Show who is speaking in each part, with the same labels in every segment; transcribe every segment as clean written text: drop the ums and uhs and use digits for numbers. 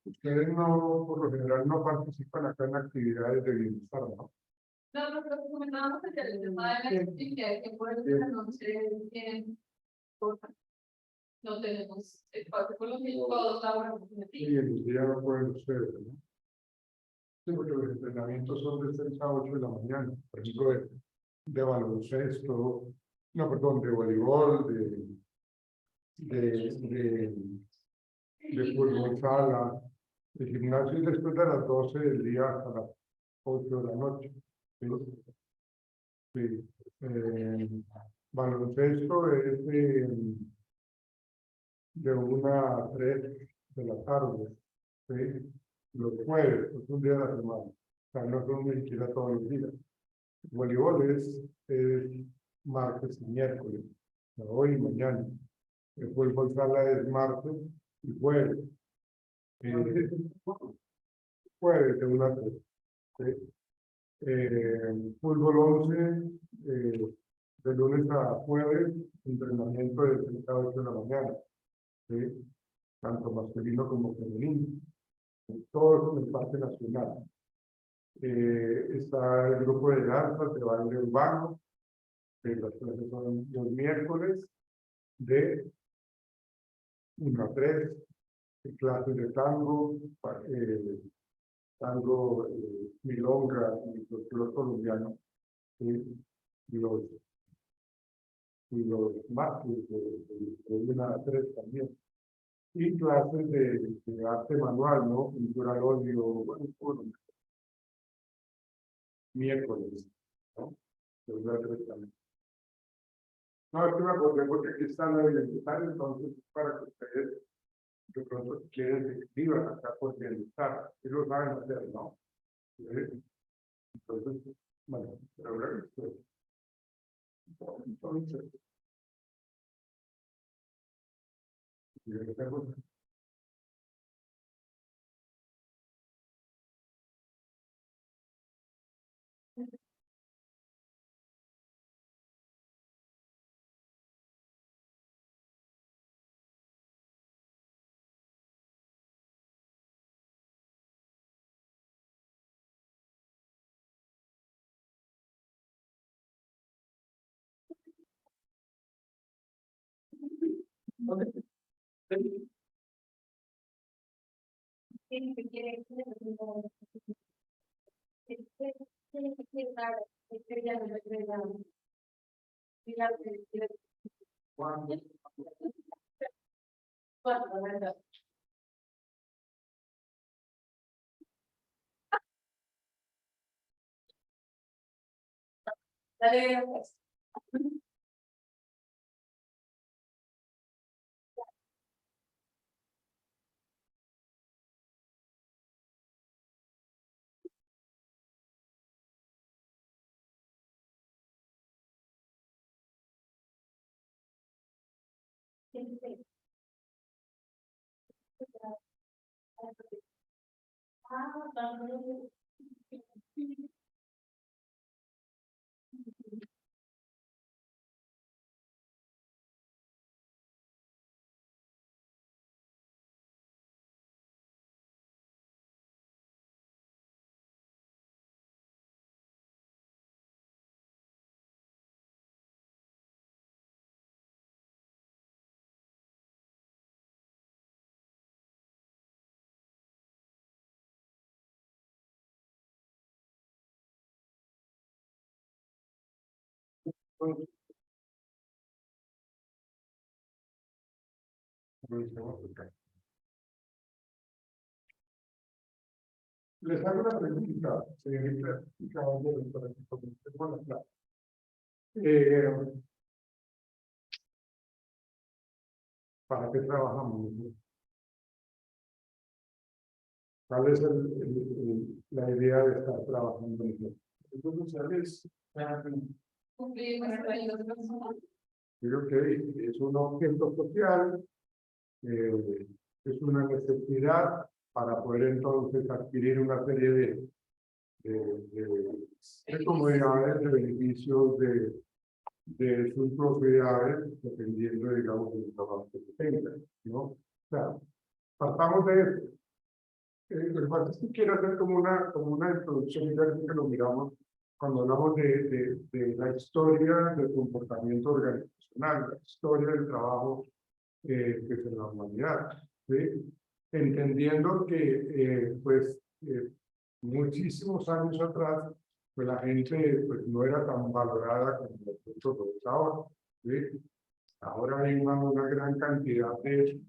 Speaker 1: Ustedes no, por lo general, no participan acá en actividades de bienestar, ¿no?
Speaker 2: No, lo que comentábamos es el tema de la actividad que por esta noche tienen cosas. No tenemos espacio con los niños, todos laboramos en el
Speaker 1: Y el día no pueden ustedes, ¿no? Sí, porque los entrenamientos son de 6 a 8 de la mañana, por ejemplo, de baloncesto, no, perdón, de voleibol, de fútbol sala, de gimnasio, y después de las 12 del día hasta las 8 de la noche. ¿Sí? Sí. Baloncesto es de 1 a 3 de la tarde, ¿sí? Los jueves, es un día de la semana, o sea, no son ni siquiera todos los días. Voleibol es martes y miércoles, o sea, hoy y mañana. El fútbol sala es martes y jueves. Jueves de 1 a 3. ¿Sí? Fútbol 11, de lunes a jueves, entrenamiento de 6 a 8 de la mañana, ¿sí? Tanto masculino como femenino, todo eso en el Parque Nacional. Está el grupo de danzas de baile urbano, las clases son los miércoles de 1 a 3, clases de tango, tango, milonga y folclore colombiano, ¿sí? Los martes de 1 a 3 también. Y clases de arte manual, ¿no? Pintura al óleo, bueno, miércoles, ¿no? De 1 a 3 también. No, es que me acordé porque aquí está la bienestar, entonces, para que ustedes, de pronto, si quieren, se escriban acá por bienestar, y lo saben hacer, ¿no? Entonces, bueno, pero ahora entonces,
Speaker 2: Dale, pues.
Speaker 1: les hago una pregunta, señorita y caballeros, para que comencemos la clase. ¿Para qué trabajamos? ¿Cuál es la idea de estar trabajando en esto?
Speaker 3: Entonces, ¿sabes?
Speaker 2: cumplir nuestra vida personal.
Speaker 1: Creo que es un objeto social, es una necesidad para poder entonces adquirir una serie de comodidades, de beneficios, de sus propiedades, dependiendo, digamos, del trabajo que tenga, ¿no? O sea, partamos de eso. Lo que pasa es que quiero hacer como una introducción, ya que lo miramos cuando hablamos de la historia del comportamiento organizacional, la historia del trabajo que es en la humanidad, ¿sí? Entendiendo que, muchísimos años atrás, pues la gente pues, no era tan valorada como nosotros lo es ahora, ¿sí? Ahora hay una gran cantidad de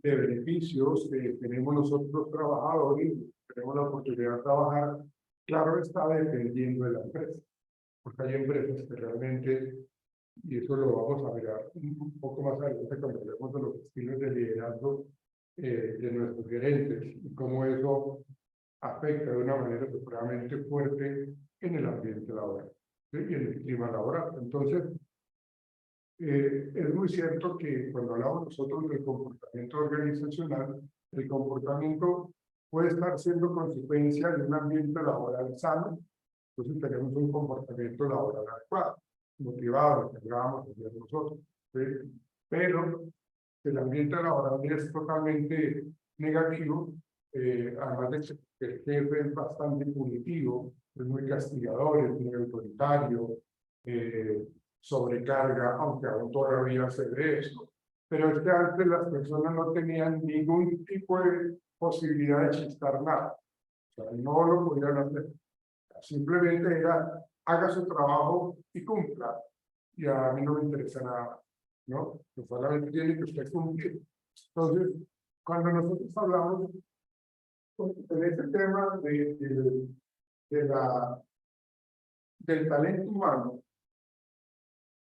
Speaker 1: beneficios que tenemos nosotros los trabajadores, tenemos la oportunidad de trabajar, claro está dependiendo de la empresa, porque hay empresas que realmente, y eso lo vamos a ver un poco más adelante cuando hablemos de los estilos de liderazgo de nuestros gerentes y cómo eso afecta de una manera supremamente fuerte en el ambiente laboral, ¿sí? Y en el clima laboral. Entonces, es muy cierto que cuando hablamos nosotros del comportamiento organizacional, el comportamiento puede estar siendo consecuencia de un ambiente laboral sano, entonces tenemos un comportamiento laboral adecuado, motivado, que llamamos nosotros, ¿sí? Pero el ambiente laboral es totalmente negativo, además de que el jefe es bastante punitivo, es muy castigador, es muy autoritario, sobrecarga, aunque aún todavía se ve eso. Pero es que antes las personas no tenían ningún tipo de posibilidad de chistar nada. O sea, no lo podían hacer. Simplemente era, haga su trabajo y cumpla. Y a mí no me interesa nada, ¿no? Pues solamente tiene que usted cumplir. Entonces, cuando nosotros hablamos en este tema del talento humano,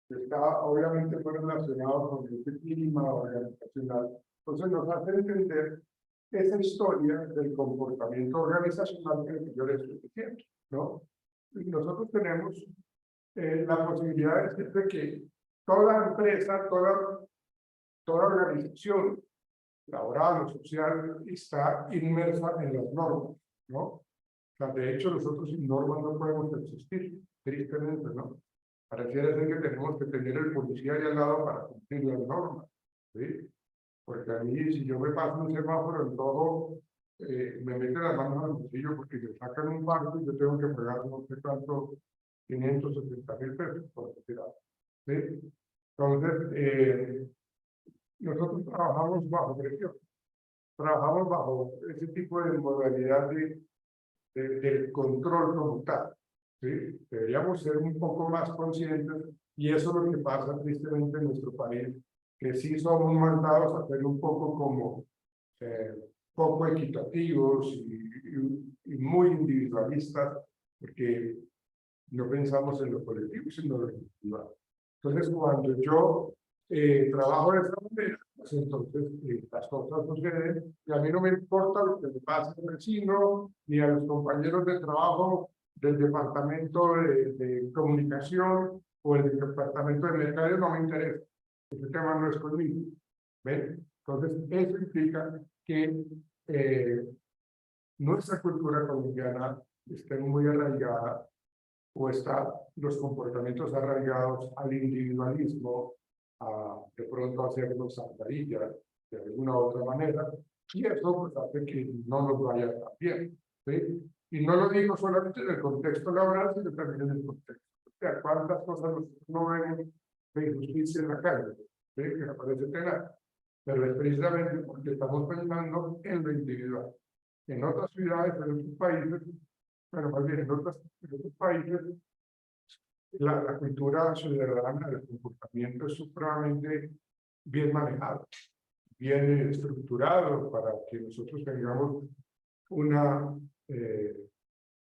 Speaker 1: que está obviamente muy relacionado con el clima organizacional, entonces nos hace entender esa historia del comportamiento organizacional que yo les estoy diciendo, ¿no? Y nosotros tenemos la posibilidad de decir que toda empresa, toda organización laboral o social está inmersa en las normas, ¿no? O sea, de hecho, nosotros sin normas no podemos existir, tristemente, ¿no? Pareciera ser que tenemos que tener el policía ahí al lado para cumplir las normas, ¿sí? Porque a mí, si yo me paso un semáforo en todo, me meten las manos al bolsillo porque me sacan un barco y yo tengo que pagar no sé cuánto, 570,000 pesos, por decir algo, ¿sí? Entonces, nosotros trabajamos bajo presión, trabajamos bajo ese tipo de modalidad del control como tal, ¿sí? Deberíamos ser un poco más conscientes y eso es lo que pasa tristemente en nuestro país, que sí somos mandados a ser un poco como poco equitativos y muy individualistas, porque no pensamos en lo colectivo, sino en lo individual. Entonces, cuando yo trabajo de esa manera, pues entonces las cosas suceden y a mí no me importa lo que le pase al vecino ni a los compañeros de trabajo del departamento de comunicación o el del departamento de mercado, no me interesa. Ese tema no es conmigo. ¿Ven? Entonces, eso implica que nuestra cultura colombiana esté muy arraigada o está los comportamientos arraigados al individualismo, a de pronto hacernos zapatillas de alguna u otra manera, y eso pues, hace que no nos vaya tan bien, ¿sí? Y no lo digo solamente en el contexto laboral, sino también en el contexto. O sea, cuántas cosas nosotros no vemos de injusticia en la calle, ¿sí? Que me parece tenaz, pero es precisamente porque estamos pensando en lo individual. En otras ciudades, en otros países, bueno, más bien en otros países, la cultura ciudadana del comportamiento es supremamente bien manejado, bien estructurado para que nosotros tengamos una,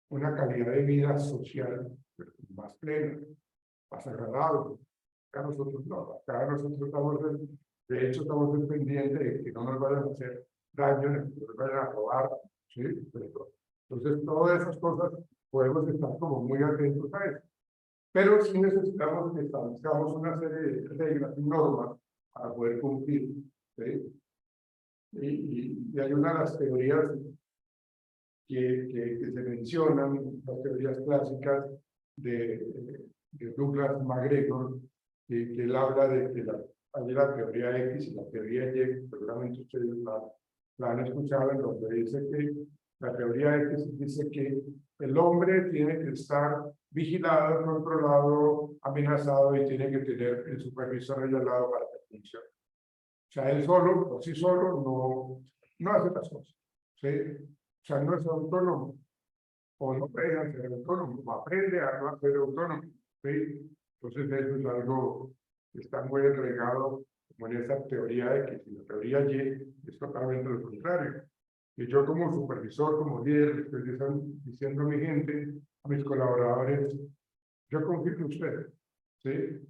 Speaker 1: una calidad de vida social más plena, más agradable. Acá nosotros no, acá nosotros estamos, de hecho, estamos pendientes de que no nos vayan a hacer daño, ni que nos vayan a robar, ¿sí? Pero, entonces, todas esas cosas podemos estar como muy atentos a eso. Pero sí necesitamos que establezcamos una serie de reglas y normas para poder cumplir, ¿sí? Y hay una de las teorías que se mencionan, las teorías clásicas de Douglas MacGregor, que él habla de que hay la teoría X y la teoría Y, seguramente ustedes la han escuchado, en donde dice que la teoría X dice que el hombre tiene que estar vigilado, controlado, amenazado y tiene que tener el supervisor ahí al lado para que funcione. O sea, él solo, por sí solo, no hace las cosas, ¿sí? O sea, no es autónomo, o no puede ser autónomo, o aprende a no ser autónomo, ¿sí? Entonces eso es algo que está muy entregado como en esa teoría de que si la teoría Y es totalmente lo contrario. Y yo como supervisor, como líder, estoy diciendo a mi gente, a mis colaboradores, yo confío en ustedes, ¿sí?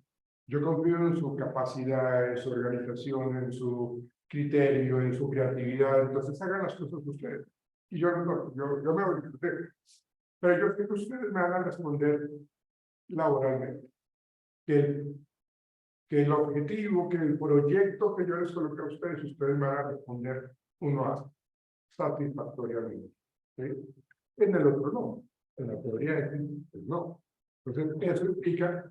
Speaker 1: Yo confío en su capacidad, en su organización, en su criterio, en su creatividad, entonces hagan las cosas ustedes. Y yo me voy a ustedes. Pero yo creo que ustedes me van a responder laboralmente. Que el objetivo, que el proyecto que yo les coloqué a ustedes, ustedes me van a responder uno a satisfactoriamente, ¿sí? En el otro no, en la teoría de pues no. Entonces, eso implica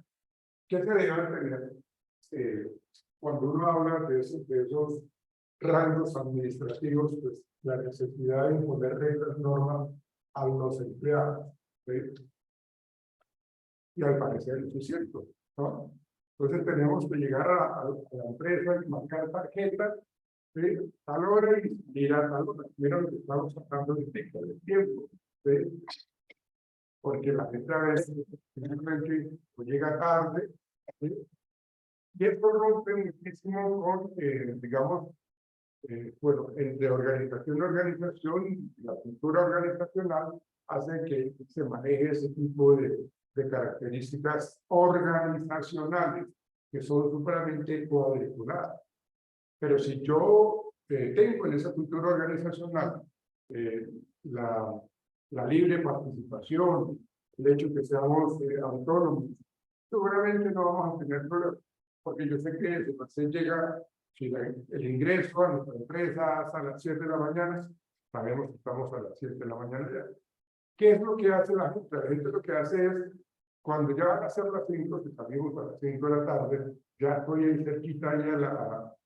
Speaker 1: que se debe tener, cuando uno habla de esos rangos administrativos, pues la necesidad de imponer reglas, normas a los empleados, ¿sí? Y al parecer eso es cierto, ¿no? Entonces tenemos que llegar a la empresa y marcar tarjeta, ¿sí? Tal hora y ir a tal hora. Mira lo que estamos hablando de tiempo, ¿sí? Porque la gente a veces simplemente llega tarde, ¿sí? Y esto rompe muchísimo con, digamos, bueno, entre organización y organización, la cultura organizacional hace que se maneje ese tipo de características organizacionales que son supremamente cuadriculadas. Pero si yo tengo en esa cultura organizacional eh, la, la libre participación, el hecho de que seamos autónomos, seguramente no vamos a tener problemas, porque yo sé que si llega, si el ingreso a nuestra empresa a las 7 de la mañana, sabemos que estamos a las 7 de la mañana ya. ¿Qué es lo que hace la gente? La gente lo que hace es, cuando ya van a ser las 5, si salimos a las 5 de la tarde, ya estoy ahí cerquita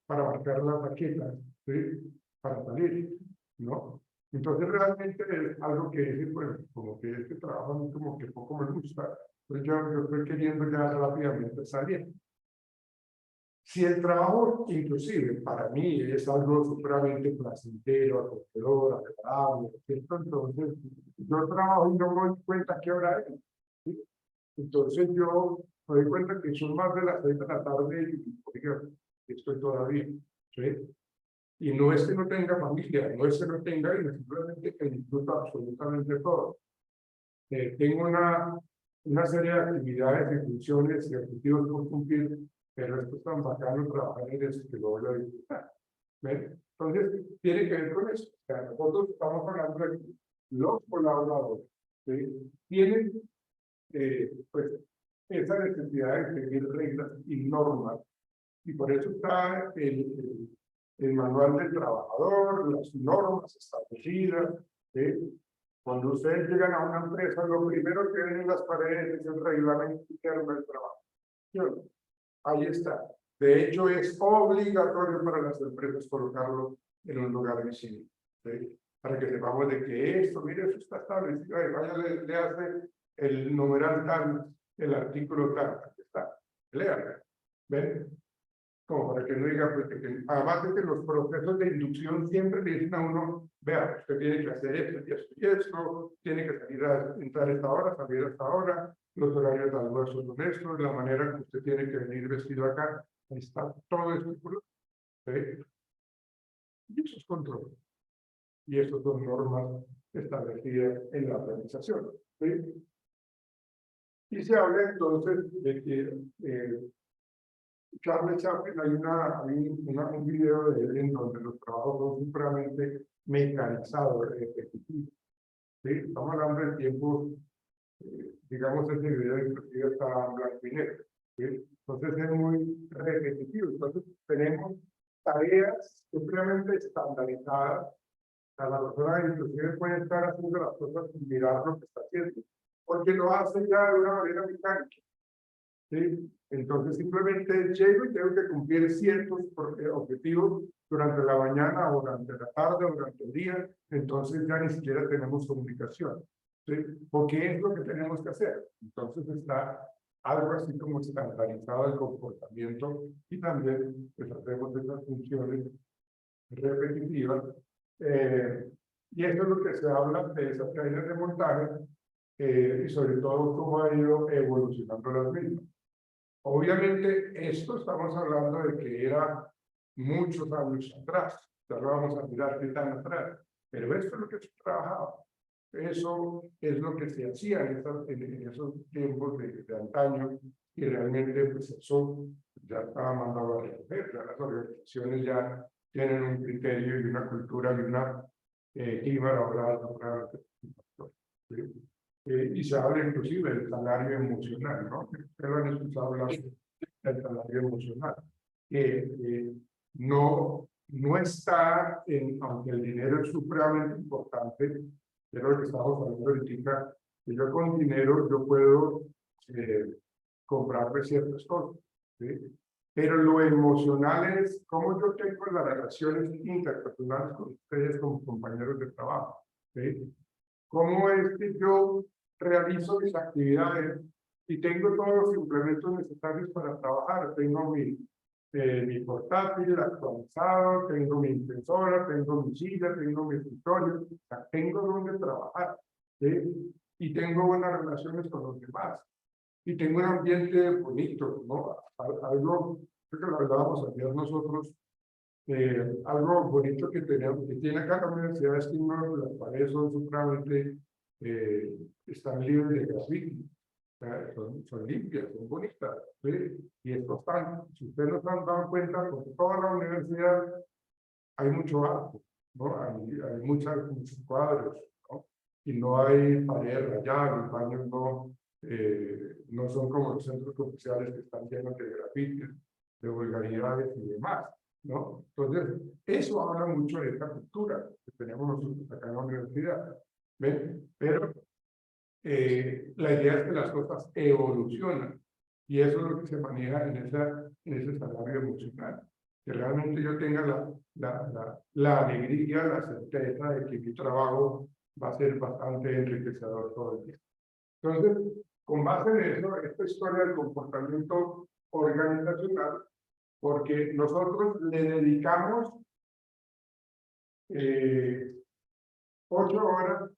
Speaker 1: para marcar la tarjeta, ¿sí? Para salir, ¿no? Entonces realmente es algo que es, pues, como que este trabajo a mí como que poco me gusta, pues yo estoy queriendo ya rápidamente salir. Si el trabajo, inclusive, para mí es algo supremamente placentero, acogedor, agradable, ¿cierto? Entonces, yo trabajo y no me doy cuenta qué hora es, ¿sí? Entonces, yo me doy cuenta que son más de las 6 de la tarde y, oiga, estoy todavía, ¿sí? Y no es que no tenga familia, no es que no tenga, simplemente que disfruto absolutamente todo. Tengo una serie de actividades y funciones y objetivos por cumplir, pero esto es tan bacano trabajar en eso que lo voy a disfrutar. ¿Ven? Entonces, tiene que ver con eso. O sea, nosotros estamos hablando de los colaboradores, ¿sí? Tienen, pues, esa necesidad de seguir reglas y normas, y por eso está el manual del trabajador, las normas establecidas, ¿sí? Cuando ustedes llegan a una empresa, lo primero que ven en las paredes es el reglamento interno del trabajo. ¿Sí? Ahí está. De hecho, es obligatorio para las empresas colocarlo en un lugar visible, ¿sí? Para que sepamos de que esto, mire, eso está establecido. Vaya, le hace el numeral tal, el artículo tal, aquí está. Léanlo. ¿Ven? Como para que no diga, pues, que además de que los procesos de inducción siempre le dicen a uno, vea, usted tiene que hacer esto y esto y esto, tiene que salir a entrar a esta hora, salir a esta hora, los horarios de almuerzo son estos, la manera en que usted tiene que venir vestido acá, ahí está todo eso, ¿sí? Y eso es control. Y eso son normas establecidas en la organización, ¿sí? Y se habla entonces de que Charles Chaplin, hay un video de él en donde los trabajos son supremamente mecanizados, repetitivos, ¿sí? Estamos hablando de tiempos digamos, ese video inclusive está en blanco y negro, ¿sí? Entonces es muy repetitivo. Entonces tenemos tareas supremamente estandarizadas. A la persona inclusive puede estar haciendo las cosas sin mirar lo que está haciendo, porque lo hace ya de una manera mecánica, ¿sí? Entonces simplemente llego y tengo que cumplir ciertos objetivos durante la mañana o durante la tarde o durante el día, entonces ya ni siquiera tenemos comunicación, ¿sí? Porque es lo que tenemos que hacer. Entonces está algo así como estandarizado el comportamiento y también pues hacemos esas funciones repetitivas. Y eso es lo que se habla de esas cadenas de montaje y sobre todo cómo ha ido evolucionando las mismas. Obviamente, esto estamos hablando de que era muchos años atrás. Ya lo vamos a mirar qué tan atrás. Pero esto es lo que se trabajaba. Eso es lo que se hacía en esos tiempos de antaño. Y realmente, pues eso ya estaba mandado a recoger. Ya las organizaciones ya tienen un criterio y una cultura y una clima laboral. ¿Sí? Y se habla inclusive del salario emocional, ¿no? Ustedes lo han escuchado hablar del salario emocional, que no está aunque el dinero es supremamente importante, es lo que estamos hablando ahorita, que yo con dinero yo puedo comprarme ciertas cosas, ¿sí? Pero lo emocional es cómo yo tengo las relaciones interpersonales con ustedes como compañeros de trabajo, ¿sí? Cómo es que yo realizo mis actividades y tengo todos los implementos necesarios para trabajar. Tengo mi portátil actualizado, tengo mi impresora, tengo mi silla, tengo mi escritorio, o sea, tengo donde trabajar, ¿sí? Y tengo buenas relaciones con los demás. Y tengo un ambiente bonito, ¿no? Algo, creo que lo hablábamos ayer nosotros, algo bonito que tenemos, que tiene acá la universidad es que las paredes son supremamente, están libres de grafiti, son limpias, son bonitas, ¿sí? Y es bastante. Si ustedes no se han dado cuenta, con toda la universidad hay mucho arte, ¿no? Hay muchos cuadros, ¿no? Y no hay paredes rayadas, los baños no son como los centros comerciales que están llenos de grafitis, de vulgaridades y demás, ¿no? Entonces, eso habla mucho de esta cultura que tenemos nosotros acá en la universidad, ¿ven? Pero la idea es que las cosas evolucionan y eso es lo que se maneja en ese salario emocional. Que realmente yo tenga la alegría, la certeza de que mi trabajo va a ser bastante enriquecedor todo el día. Entonces, con base en eso, esta historia del comportamiento organizacional, porque nosotros le dedicamos 8 horas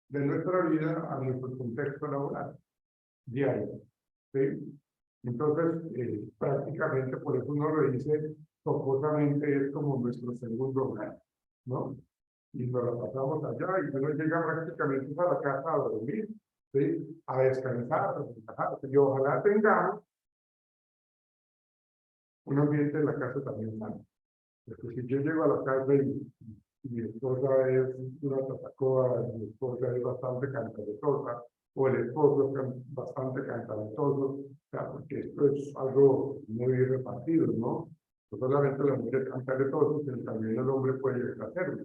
Speaker 1: de nuestra vida a nuestro contexto laboral diario, ¿sí? Entonces, prácticamente por eso uno lo dice, jocosamente es como nuestro segundo hogar, ¿no? Y nos la pasamos allá y uno llega prácticamente a la casa a dormir, ¿sí? A descansar, a relajarse. Y ojalá tengamos un ambiente en la casa también sano. Porque si yo llego a la casa y mi esposa es una tatacoa, mi esposa es bastante cantaletosa, o el esposo es bastante cantaletoso, o sea, porque esto es algo muy repartido, ¿no? No solamente la mujer es cantaletosa, sino también el hombre puede llegar a hacerlo.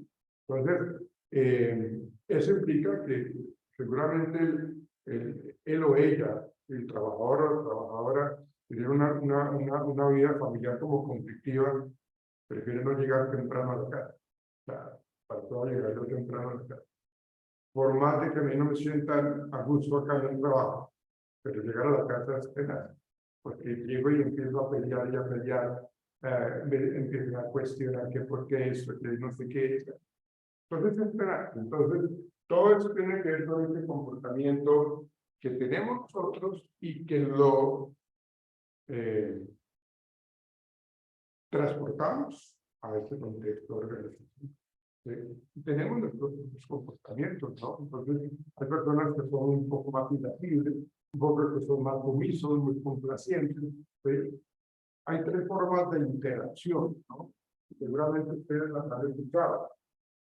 Speaker 1: Entonces, eso implica que seguramente él o ella, el trabajador o la trabajadora, tiene una vida familiar como conflictiva, prefiere no llegar temprano a la casa. O sea, para todo llegar yo temprano a la casa. Por más de que a mí no me sientan a gusto acá en el trabajo, pero llegar a la casa es penal. Porque llego y empiezo a pelear y a pelear, me empiezo a cuestionar que por qué esto, que no sé qué. Entonces es penal. Entonces, todo eso tiene que ver con este comportamiento que tenemos nosotros y que lo transportamos a este contexto organizacional. Tenemos nuestros comportamientos, ¿no? Entonces, hay personas que son un poco más irascibles, un poco que son más omisos, muy complacientes, ¿sí? Hay 3 formas de interacción, ¿no? Seguramente ustedes las han escuchado.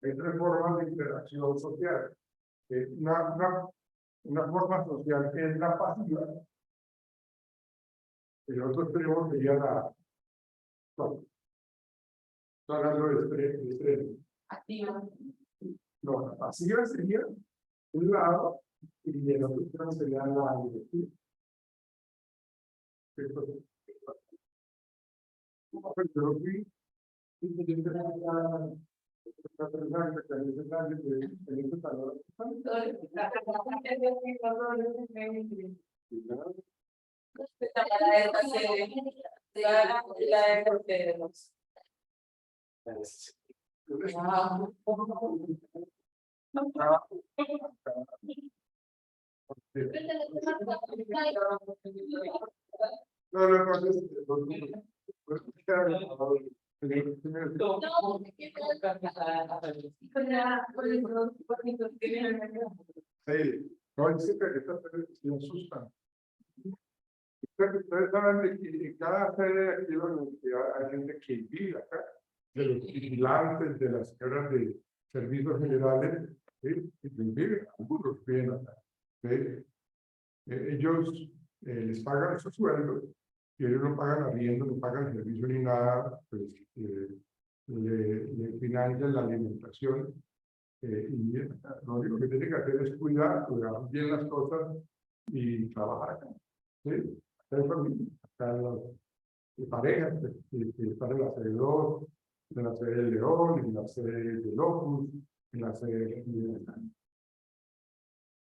Speaker 1: Hay 3 formas de interacción social. una forma social que es la pasiva. El otro extremo sería la hablando de estrés.
Speaker 2: Activa.
Speaker 1: No, la pasiva sería un lado y el otro extremo sería la directiva. Yo fui me asustan. Ustedes saben de que en cada sede de aquí de la universidad hay gente que vive acá, de los vigilantes, de las señoras de servicios generales, ¿sí? Y viven, algunos viven acá. ¿Sí? Ellos les pagan su sueldo y ellos no pagan arriendo, no pagan servicio ni nada, pues le financian la alimentación. Y lo único que tienen que hacer es cuidar bien las cosas y trabajar acá. ¿Sí? Hay familia, acá las parejas que están en la sede 2, en la sede de León, en la sede de Locus, en la sede de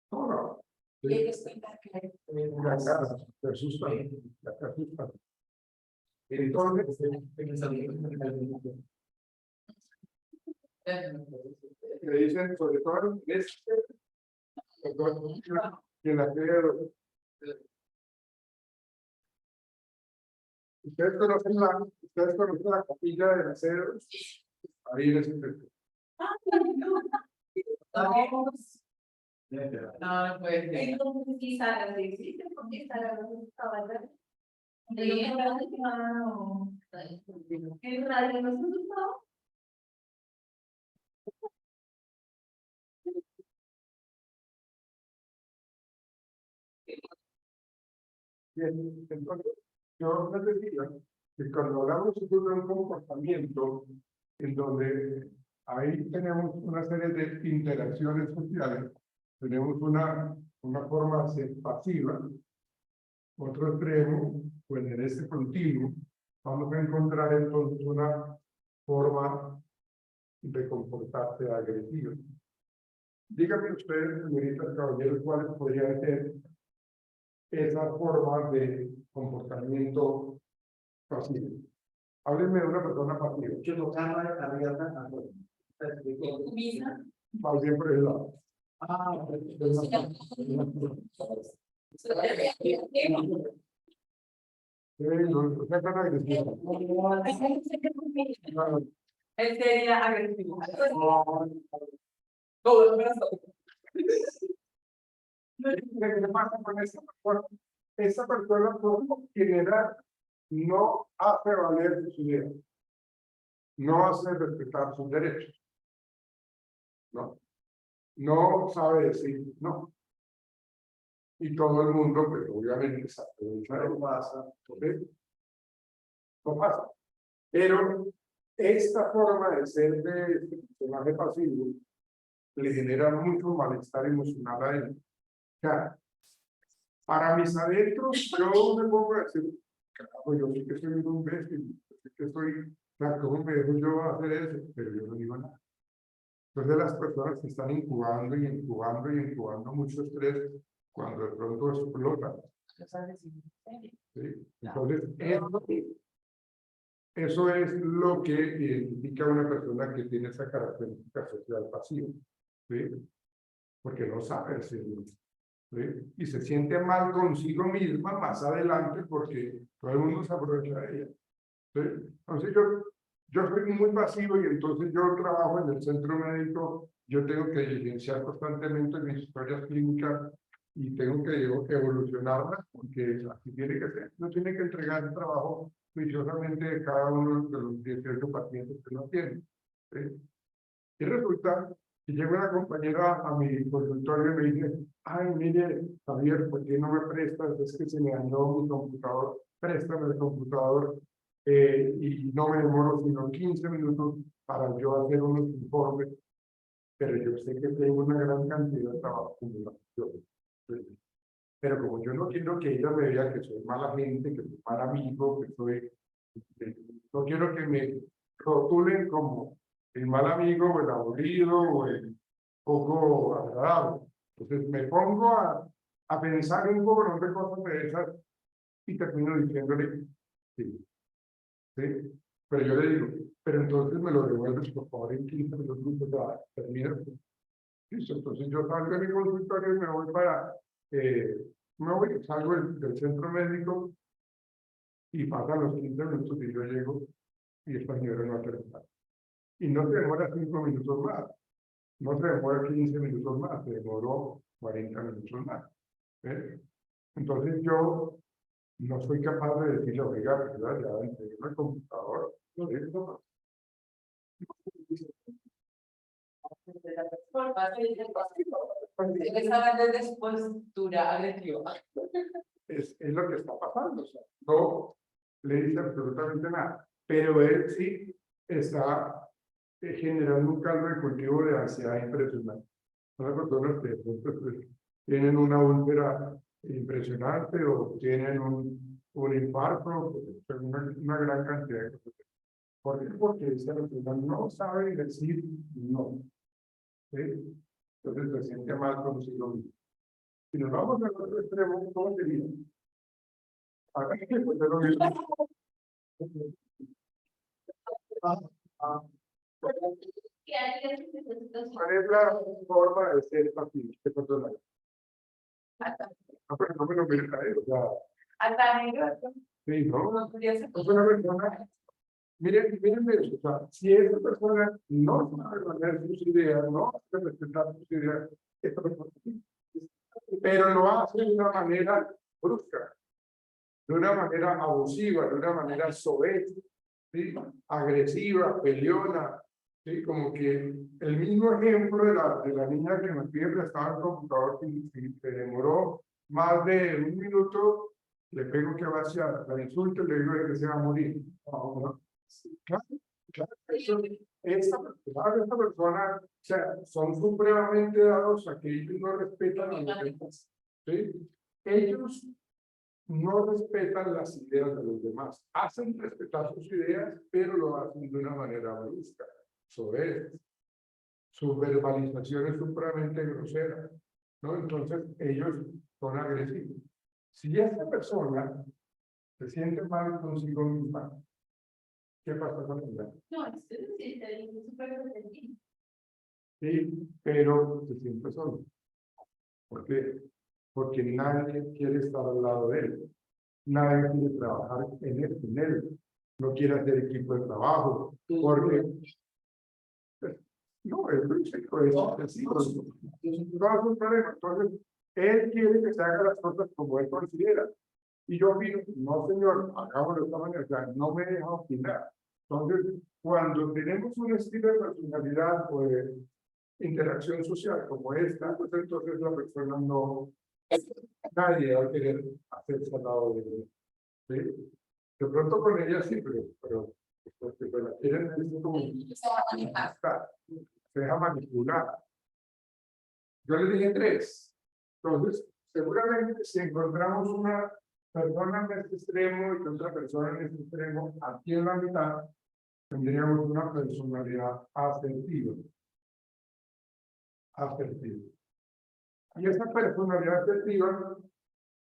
Speaker 1: todo. ¿Sí? Acá se asustan, acá asustan. Entonces, le dicen, sobre todo, en la sede de los. Ustedes conocen la capilla de Naceros, ahí en ese centro.
Speaker 2: No, pues.
Speaker 1: Bien, entonces, yo les decía que cuando hablamos de un comportamiento en donde ahí tenemos una serie de interacciones sociales, tenemos una forma pasiva, otro extremo, pues en este continuo, vamos a encontrar entonces una forma de comportarse agresiva. Díganme ustedes, señoritas, caballeros, cuáles podrían ser esa forma de comportamiento pasivo. Háblenme de una persona pasiva. Yo no cámara abierta a todo. Va siempre el lado.
Speaker 2: Él sería agresivo.
Speaker 1: ¿Qué pasa con esa persona? Esa persona, por lo general, no hace valer sus ideas, no hace respetar sus derechos, no sabe decir no. Y todo el mundo, pues obviamente, sabe que no pasa, no pasa. Pero esta forma de ser de este personaje pasivo le genera mucho malestar emocional a él. O sea, para mis adentros, yo me pongo a decir, carajo, yo sé que soy un imbécil, sé que soy, o sea, ¿cómo me dejo yo hacer eso? Pero yo no digo nada. Entonces las personas que están incubando y incubando y incubando mucho estrés, cuando de pronto explota. ¿Sí? Entonces, eso es lo que indica una persona que tiene esa característica social pasiva. ¿Sí? Porque no sabe decirlo. ¿Sí? Y se siente mal consigo misma más adelante porque todo el mundo se aprovecha de ella. ¿Sí? Entonces yo soy muy pasivo y entonces yo trabajo en el centro médico, yo tengo que diligenciar constantemente mis historias clínicas y tengo que evolucionarlas porque así tiene que ser. No tiene que entregar el trabajo juiciosamente de cada uno de los 18 pacientes que uno tiene. ¿Sí? Y resulta Y llega una compañera a mi consultorio y me dice, ay, mire, Javier, ¿por qué no me prestas? Es que se me dañó mi computador, préstame el computador y no me demoro sino 15 minutos para yo hacer unos informes, pero yo sé que tengo una gran cantidad de trabajo acumulado. Pero como yo no quiero que ella me vea que soy mala gente, que soy mal amigo, que soy, no quiero que me rotulen como el mal amigo o el aburrido o el poco agradable. Entonces me pongo a pensar un poco de cosas de esas y termino diciéndole, sí, sí, pero yo le digo, pero entonces me lo devuelves por favor en 15 minutos, ya termina. Listo, entonces yo salgo de mi consultorio y me voy para, salgo del centro médico y pasan los 15 minutos y yo llego y esta señora no ha terminado. Y no se demora 5 minutos más, no se demora 15 minutos más, se demoró 40 minutos más. ¿Eh? Entonces yo no soy capaz de decirle, oiga, ¿verdad? Ya entregué el computador, no es eso.
Speaker 2: Esa postura agresiva.
Speaker 1: Es lo que está pasando, o sea, no le dice absolutamente nada, pero él sí está generando un caldo de cultivo de ansiedad impresionante. Son las personas que de pronto, pues, tienen una úlcera impresionante o tienen un infarto, pues, una gran cantidad de cosas. ¿Por qué? Porque esta persona no sabe decir no. ¿Sí? Entonces se siente mal consigo mismo. Si nos vamos al otro extremo, ¿cómo sería? Acá sí, pues, es lo mismo. ¿Cuál es la forma de ser paciente, de personal? Pero no me lo mires a él, o sea, sí, ¿no? Es una persona, miren eso, o sea, si esa persona no sabe manejar sus ideas, no sabe respetar sus ideas, esta persona sí. Pero lo hace de una manera brusca, de una manera abusiva, de una manera soez, ¿sí? Agresiva, peleona, ¿sí? Como que el mismo ejemplo de la niña que me pide prestado el computador, si se demoró más de un minuto, le pego que va hacia la insulto y le digo que se va a morir. No, no. Claro, claro, esta persona, o sea, son supremamente dados a que ellos no respetan a los demás, ¿sí? Ellos no respetan las ideas de los demás. Hacen respetar sus ideas, pero lo hacen de una manera brusca, soez. Su verbalización es supremamente grosera, ¿no? Entonces, ellos son agresivos. Si esta persona se siente mal consigo misma, ¿qué pasa con ella?
Speaker 2: No, es súper defendido.
Speaker 1: Sí, pero se siente solo. ¿Por qué? Porque nadie quiere estar al lado de él. Nadie quiere trabajar en él. No quiere hacer equipo de trabajo. Porque no, es muy seco, es así. No es un problema. Entonces, él quiere que se hagan las cosas como él considera. Y yo opino, no señor, hagámoslo de esta manera, o sea, no me deja opinar. Entonces, cuando tenemos un estilo de personalidad o de interacción social como esta, pues entonces la persona no, nadie va a querer hacerse al lado de ella. ¿Sí? De pronto con ella sí, pero porque pues, la quieren es como se deja manipular. Yo le dije 3. Entonces, seguramente si encontramos una persona en este extremo y otra persona en este extremo, aquí en la mitad, tendríamos una personalidad asertiva. Asertiva. Y esa personalidad asertiva,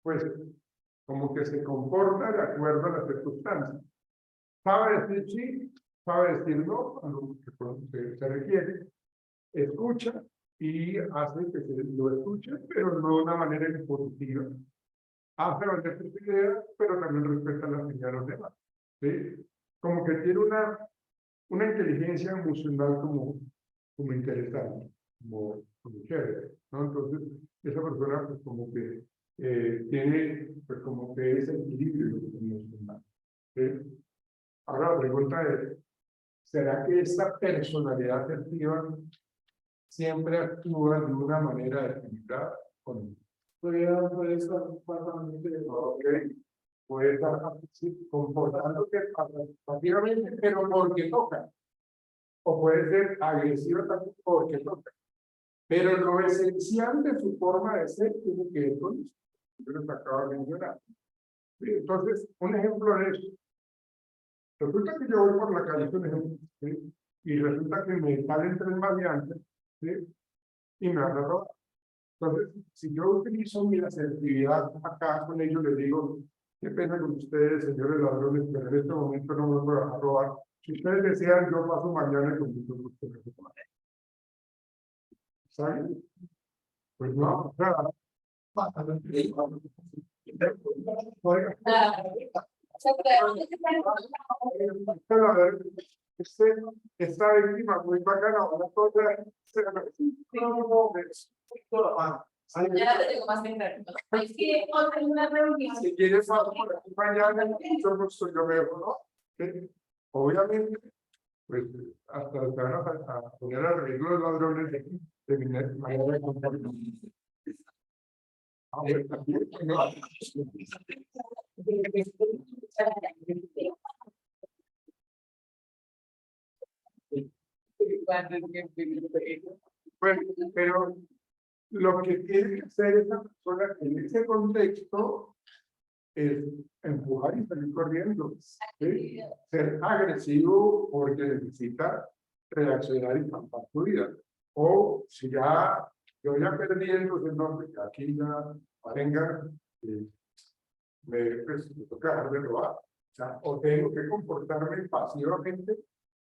Speaker 1: pues, como que se comporta de acuerdo a las circunstancias. Sabe decir sí, sabe decir no, a lo que se requiere, escucha y hace que se lo escuche, pero no de una manera impositiva. Hace valer sus ideas, pero también respeta las ideas de los demás. ¿Sí? Como que tiene una inteligencia emocional como interesante, como chévere, ¿no? Entonces, esa persona pues como que tiene pues como que ese equilibrio emocional. ¿Sí? Ahora la pregunta es, ¿será que esta personalidad asertiva siempre actúa de una manera equilibrada con puede estar puede estar comportándose pasivamente, pero porque toca, o puede ser agresiva también porque toca. Pero lo esencial de su forma de ser tiene que ver con eso. Yo lo acabo de mencionar. Entonces, un ejemplo de eso. Resulta que yo voy por la calle, por ejemplo, ¿sí? Y resulta que me salen tres maleantes, ¿sí? Y me van a robar. Entonces, si yo utilizo mi asertividad acá con ellos, les digo, qué pena con ustedes, señores ladrones, pero en este momento no me voy a robar. Si ustedes desean, yo paso mañana con ustedes. ¿Saben? Pues no, o sea, pero a ver, esta víctima muy bacana, una cosa,
Speaker 2: Ya te tengo más temprano. Es que otra una reunión.
Speaker 1: si quieres algo por aquí mañana, yo no soy yo veo, ¿no? ¿Sí? Obviamente, pues hasta te van a poner arreglo de ladrones de mi manera de comportarme. A ver, también, ¿no? Bueno, pero lo que tiene que hacer esa persona en ese contexto es empujar y salir corriendo, ¿sí? Ser agresivo porque necesita reaccionar y zampar su vida. O si ya, yo ya perdí, entonces no, pues aquí ya venga, me toca dejar de robar. O sea, o tengo que comportarme pasivamente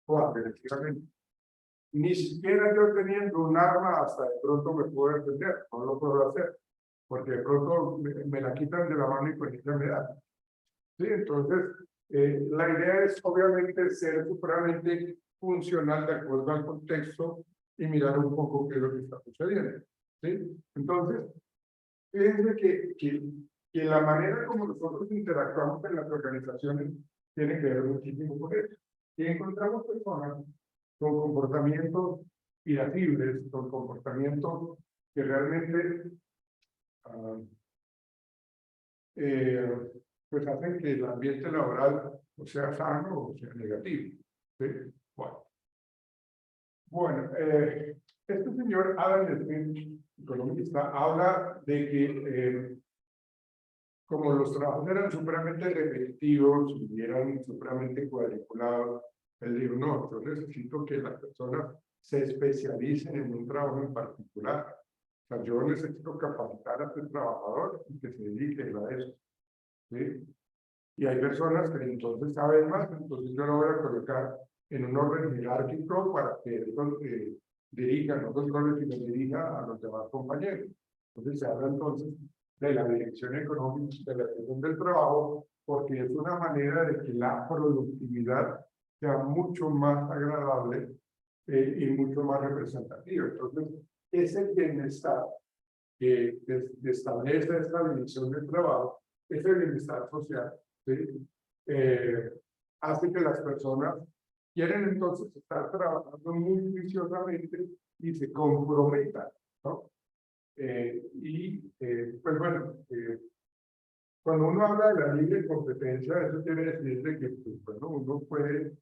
Speaker 1: o agresivamente. Ni siquiera yo teniendo un arma hasta de pronto me puedo defender, no lo puedo hacer, porque de pronto me la quitan de la mano y pues ya me da. ¿Sí? Entonces, la idea es obviamente ser supremamente funcional de acuerdo al contexto y mirar un poco qué es lo que está sucediendo. ¿Sí? Entonces, fíjense que la manera como nosotros interactuamos en las organizaciones tiene que ver muchísimo con eso. Y encontramos personas con comportamientos irascibles, con comportamientos que realmente pues hacen que el ambiente laboral o sea sano o sea negativo. ¿Sí? Bueno, este señor Adam Smith, economista, habla de que como los trabajos eran supremamente repetitivos y eran supremamente cuadriculados, él dijo, no, yo necesito que las personas se especialicen en un trabajo en particular. O sea, yo necesito capacitar a este trabajador y que se dediquen a eso. ¿Sí? Y hay personas que entonces saben más, entonces yo lo voy a colocar en un orden jerárquico para que él dirija, no solo que dirija a los demás compañeros. Entonces se habla entonces de la dirección económica, de la dirección del trabajo, porque es una manera de que la productividad sea mucho más agradable y mucho más representativa. Entonces, ese bienestar que establece esta división del trabajo, ese bienestar social, ¿sí? Hace que las personas quieren entonces estar trabajando muy juiciosamente y se comprometan, ¿no? Pues bueno, cuando uno habla de la libre competencia, eso quiere decir de que pues, bueno, uno puede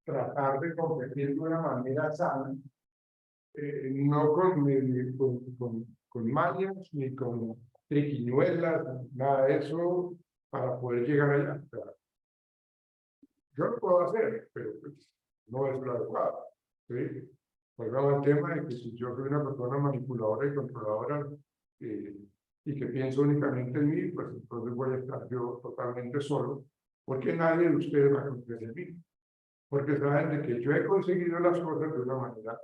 Speaker 1: tratar de competir de una manera sana, no con mallas ni con triquiñuelas, nada de eso para poder llegar allá. O sea, yo lo puedo hacer, pero pues, no es lo adecuado. ¿Sí? Volvamos al tema de que si yo soy una persona manipuladora y controladora y que pienso únicamente en mí, pues entonces voy a estar yo totalmente solo, porque nadie de ustedes va a confiar en mí. Porque saben de que yo he conseguido las cosas de una manera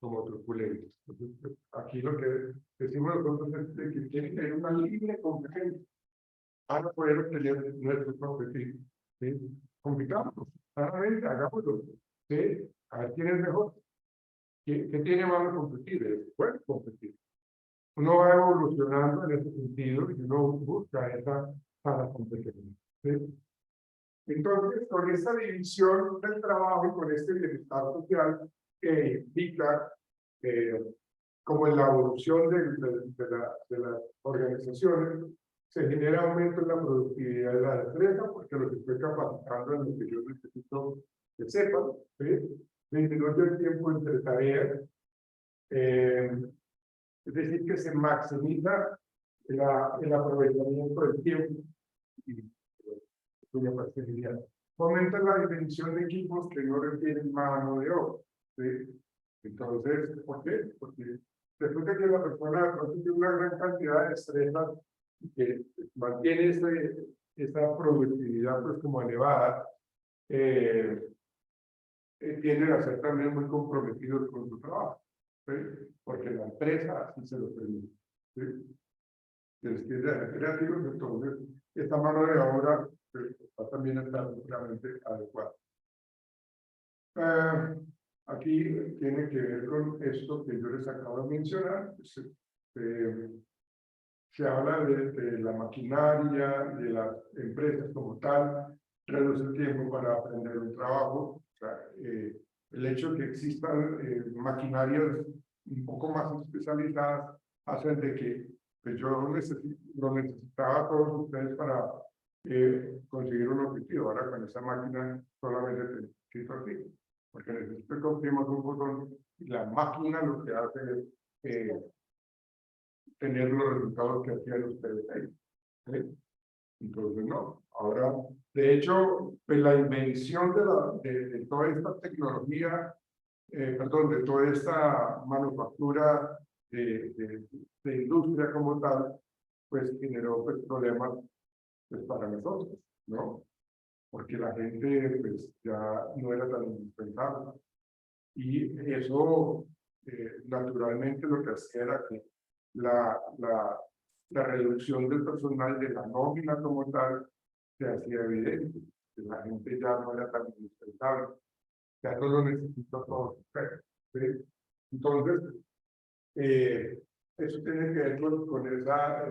Speaker 1: como truculenta. Entonces, pues, aquí lo que decimos nosotros es de que tiene que haber una libre competencia para poder obtener nuestros objetivos. ¿Sí? Complicamos, claramente, hagámoslo. ¿Sí? A ver quién es mejor. ¿Qué tiene más de competir? Es bueno competir. Uno va evolucionando en ese sentido y uno busca esa para competir. ¿Sí? Entonces, con esta división del trabajo y con este bienestar social, implica como en la evolución de las organizaciones, se genera aumento en la productividad de la empresa porque los estoy capacitando en lo que yo necesito que sepan, ¿sí? Disminuye el tiempo entre tareas, es decir, que se maximiza el aprovechamiento del tiempo y cuya facilidad. Fomenta la definición de equipos que no requieren mano de obra, ¿sí? Entonces, ¿por qué? Porque resulta que la persona tiene una gran cantidad de estrés que mantiene esa productividad pues como elevada, tienden a ser también muy comprometidos con su trabajo, ¿sí? Porque la empresa así se lo permite, ¿sí? Les tiende a ser creativos, entonces esta mano de obra pues, va también a estar seguramente adecuada. Aquí tiene que ver con esto que yo les acabo de mencionar. Se habla de la maquinaria, de las empresas como tal, reduce el tiempo para aprender un trabajo. O sea, el hecho de que existan maquinarias un poco más especializadas hacen de que pues yo lo necesitaba a todos ustedes para conseguir un objetivo. Ahora con esa máquina solamente te necesito a ti, porque necesito que optimemos un botón y la máquina lo que hace es tener los resultados que hacían ustedes ahí, ¿sí? Entonces, no. Ahora, de hecho, pues la invención de toda esta tecnología, perdón, de toda esta manufactura de industria como tal, pues generó pues, problemas pues, para nosotros, ¿no? Porque la gente pues, ya no era tan indispensable. Y eso, naturalmente, lo que hacía era que la reducción del personal de la nómina como tal se hacía evidente, que la gente ya no era tan indispensable, ya no lo necesita a todos ustedes, ¿sí? Entonces, eso tiene que ver con esa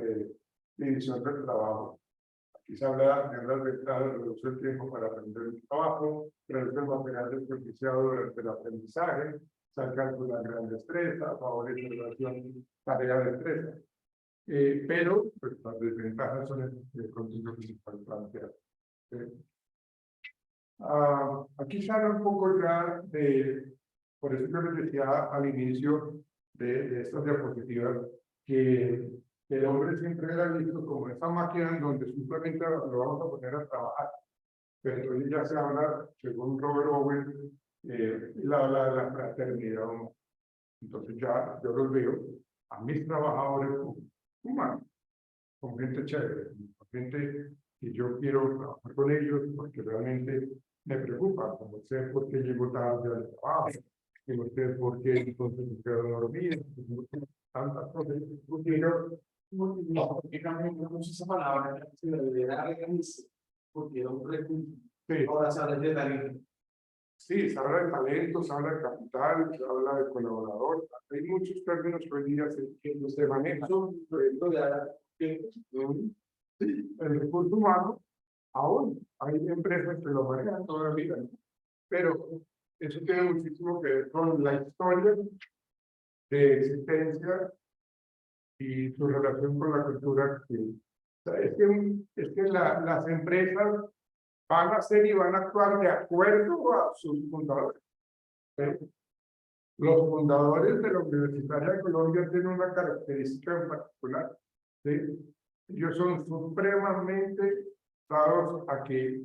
Speaker 1: división del trabajo. Aquí se habla de las ventajas, reduce el tiempo para aprender el trabajo, reduce el material desperdiciado durante el aprendizaje, se alcanza una gran destreza, favorece la relación tarea-destreza. Pero pues, las desventajas son el contenido que se puede plantear. Aquí se habla un poco ya por eso yo les decía al inicio de estas diapositivas, que el hombre siempre era visto como esa máquina en donde simplemente lo vamos a poner a trabajar. Pero entonces ya se habla, según Robert Owen, la fraternidad humana. Entonces ya yo los veo a mis trabajadores como humanos, con gente chévere, con gente que yo quiero trabajar con ellos porque realmente me preocupa, como sé por qué llego tarde al trabajo, como sé por qué entonces me quedo dormido, tantas cosas.
Speaker 3: No, porque cambiamos esa palabra, se debería realizar, porque era un recurso.
Speaker 1: Sí.
Speaker 3: Ahora se habla de talento.
Speaker 1: Sí, se habla de talento, se habla de capital, se habla de colaborador. Hay muchos términos que hoy día que se manejan. Sí, el recurso humano, aún hay empresas que lo manejan todavía, ¿no? Pero eso tiene muchísimo que ver con la historia de existencia y su relación con la cultura. O sea, es que las empresas van a hacer y van a actuar de acuerdo a sus fundadores. ¿Sí? Los fundadores de la Universitaria de Colombia tienen una característica en particular. ¿Sí? Ellos son supremamente dados a que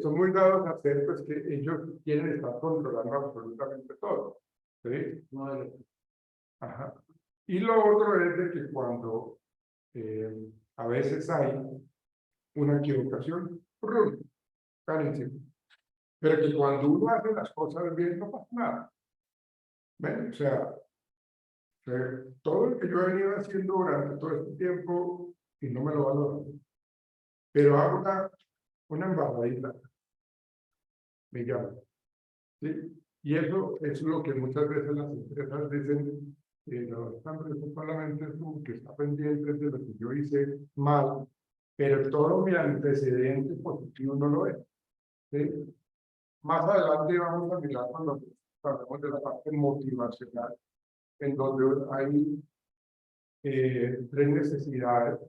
Speaker 1: son muy dados a hacer pues que ellos quieren estar controlando absolutamente todo. ¿Sí? Ajá. Y lo otro es de que cuando a veces hay una equivocación, pero que cuando uno hace las cosas bien no pasa nada. ¿Ven? O sea, todo lo que yo he venido haciendo durante todo este tiempo y no me lo valoran, pero hago una embarradita, me llaman, ¿sí? Y eso es lo que muchas veces las empresas dicen, No están presos solamente es como que está pendiente de lo que yo hice mal, pero todo mi antecedente positivo no lo es. ¿Sí? Más adelante vamos a mirar cuando hablamos de la parte motivacional, en donde hay tres necesidades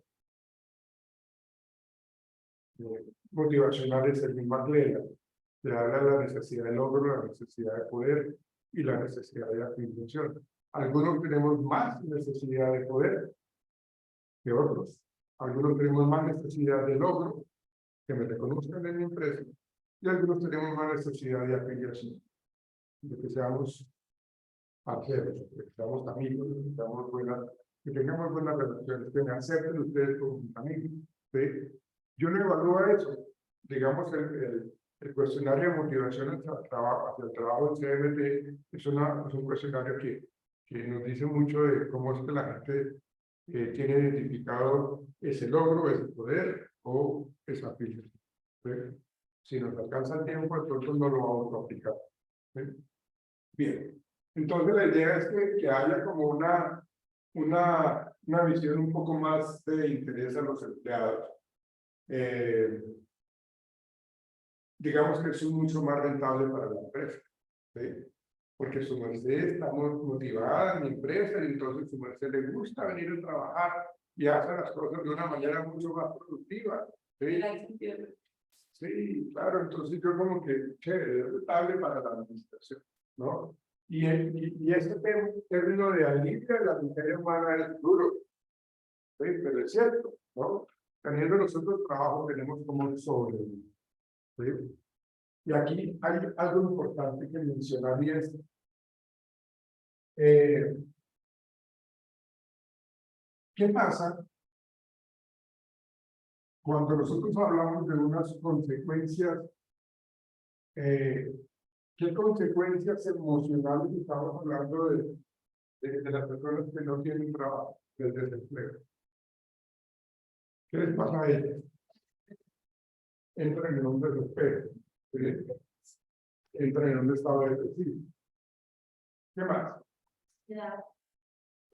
Speaker 1: motivacionales en misma regla. Se habla de la necesidad de logro, la necesidad de poder y la necesidad de afirmación. Algunos tenemos más necesidad de poder que otros. Algunos tenemos más necesidad de logro, que me reconozcan en mi empresa, y algunos tenemos más necesidad de afiliación, de que seamos parceros, de que seamos amigos, de que seamos que tengamos buenas relaciones, que me acepten ustedes como mis amigos. ¿Sí? Yo no evalúo eso. Digamos, el cuestionario de motivación hacia el trabajo del CMT es un cuestionario que nos dice mucho de cómo es que la gente tiene identificado ese logro, ese poder o esa afiliación. ¿Sí? Si nos alcanza el tiempo, entonces no lo vamos a aplicar. ¿Sí? Bien, entonces la idea es que haya como una visión un poco más de interés a los empleados. Digamos que es mucho más rentable para la empresa, ¿sí? Porque su merced está muy motivada en mi empresa y entonces su merced le gusta venir a trabajar y hace las cosas de una manera mucho más productiva. ¿Sí? Sí, claro, entonces yo como que, chévere, es rentable para la administración, ¿no? Y ese término de alivio de la miseria humana es duro, ¿sí? Pero es cierto, ¿no? Teniendo nosotros trabajo tenemos como sobrevivir, ¿sí? Y aquí hay algo importante que mencionar y es ¿qué pasa cuando nosotros hablamos de unas consecuencias? ¿Qué consecuencias emocionales estamos hablando de las personas que no tienen trabajo, del desempleo? ¿Qué les pasa a ellas? Entran en un desespero, ¿sí? Entran en un estado depresivo. ¿Qué más?
Speaker 2: Ya.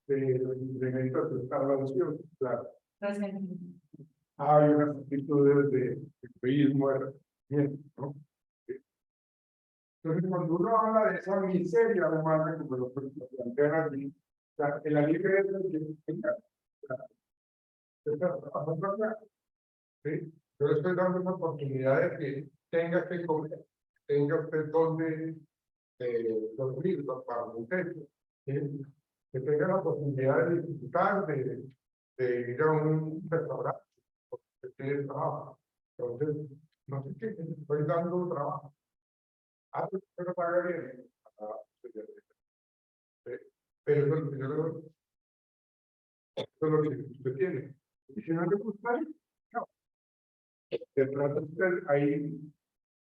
Speaker 1: Incrementa su estado ansioso, claro.
Speaker 2: Gracias.
Speaker 1: Hay unas actitudes de egoísmo, ¿no? Entonces, cuando uno habla de esa miseria humana, como lo plantean aquí, el alivio es el que tenga. ¿Sí? Yo le estoy dando una oportunidad de que tenga que comer, tenga usted donde dormir, para un techo, ¿sí? Que tenga la posibilidad de disfrutar, de ir a un restaurante, porque tiene trabajo. Entonces, no sé qué, estoy dando un trabajo. Pero paga bien. Pero eso es lo que yo le doy. Eso es lo que usted tiene. Y si no le gusta, no. De pronto usted, hay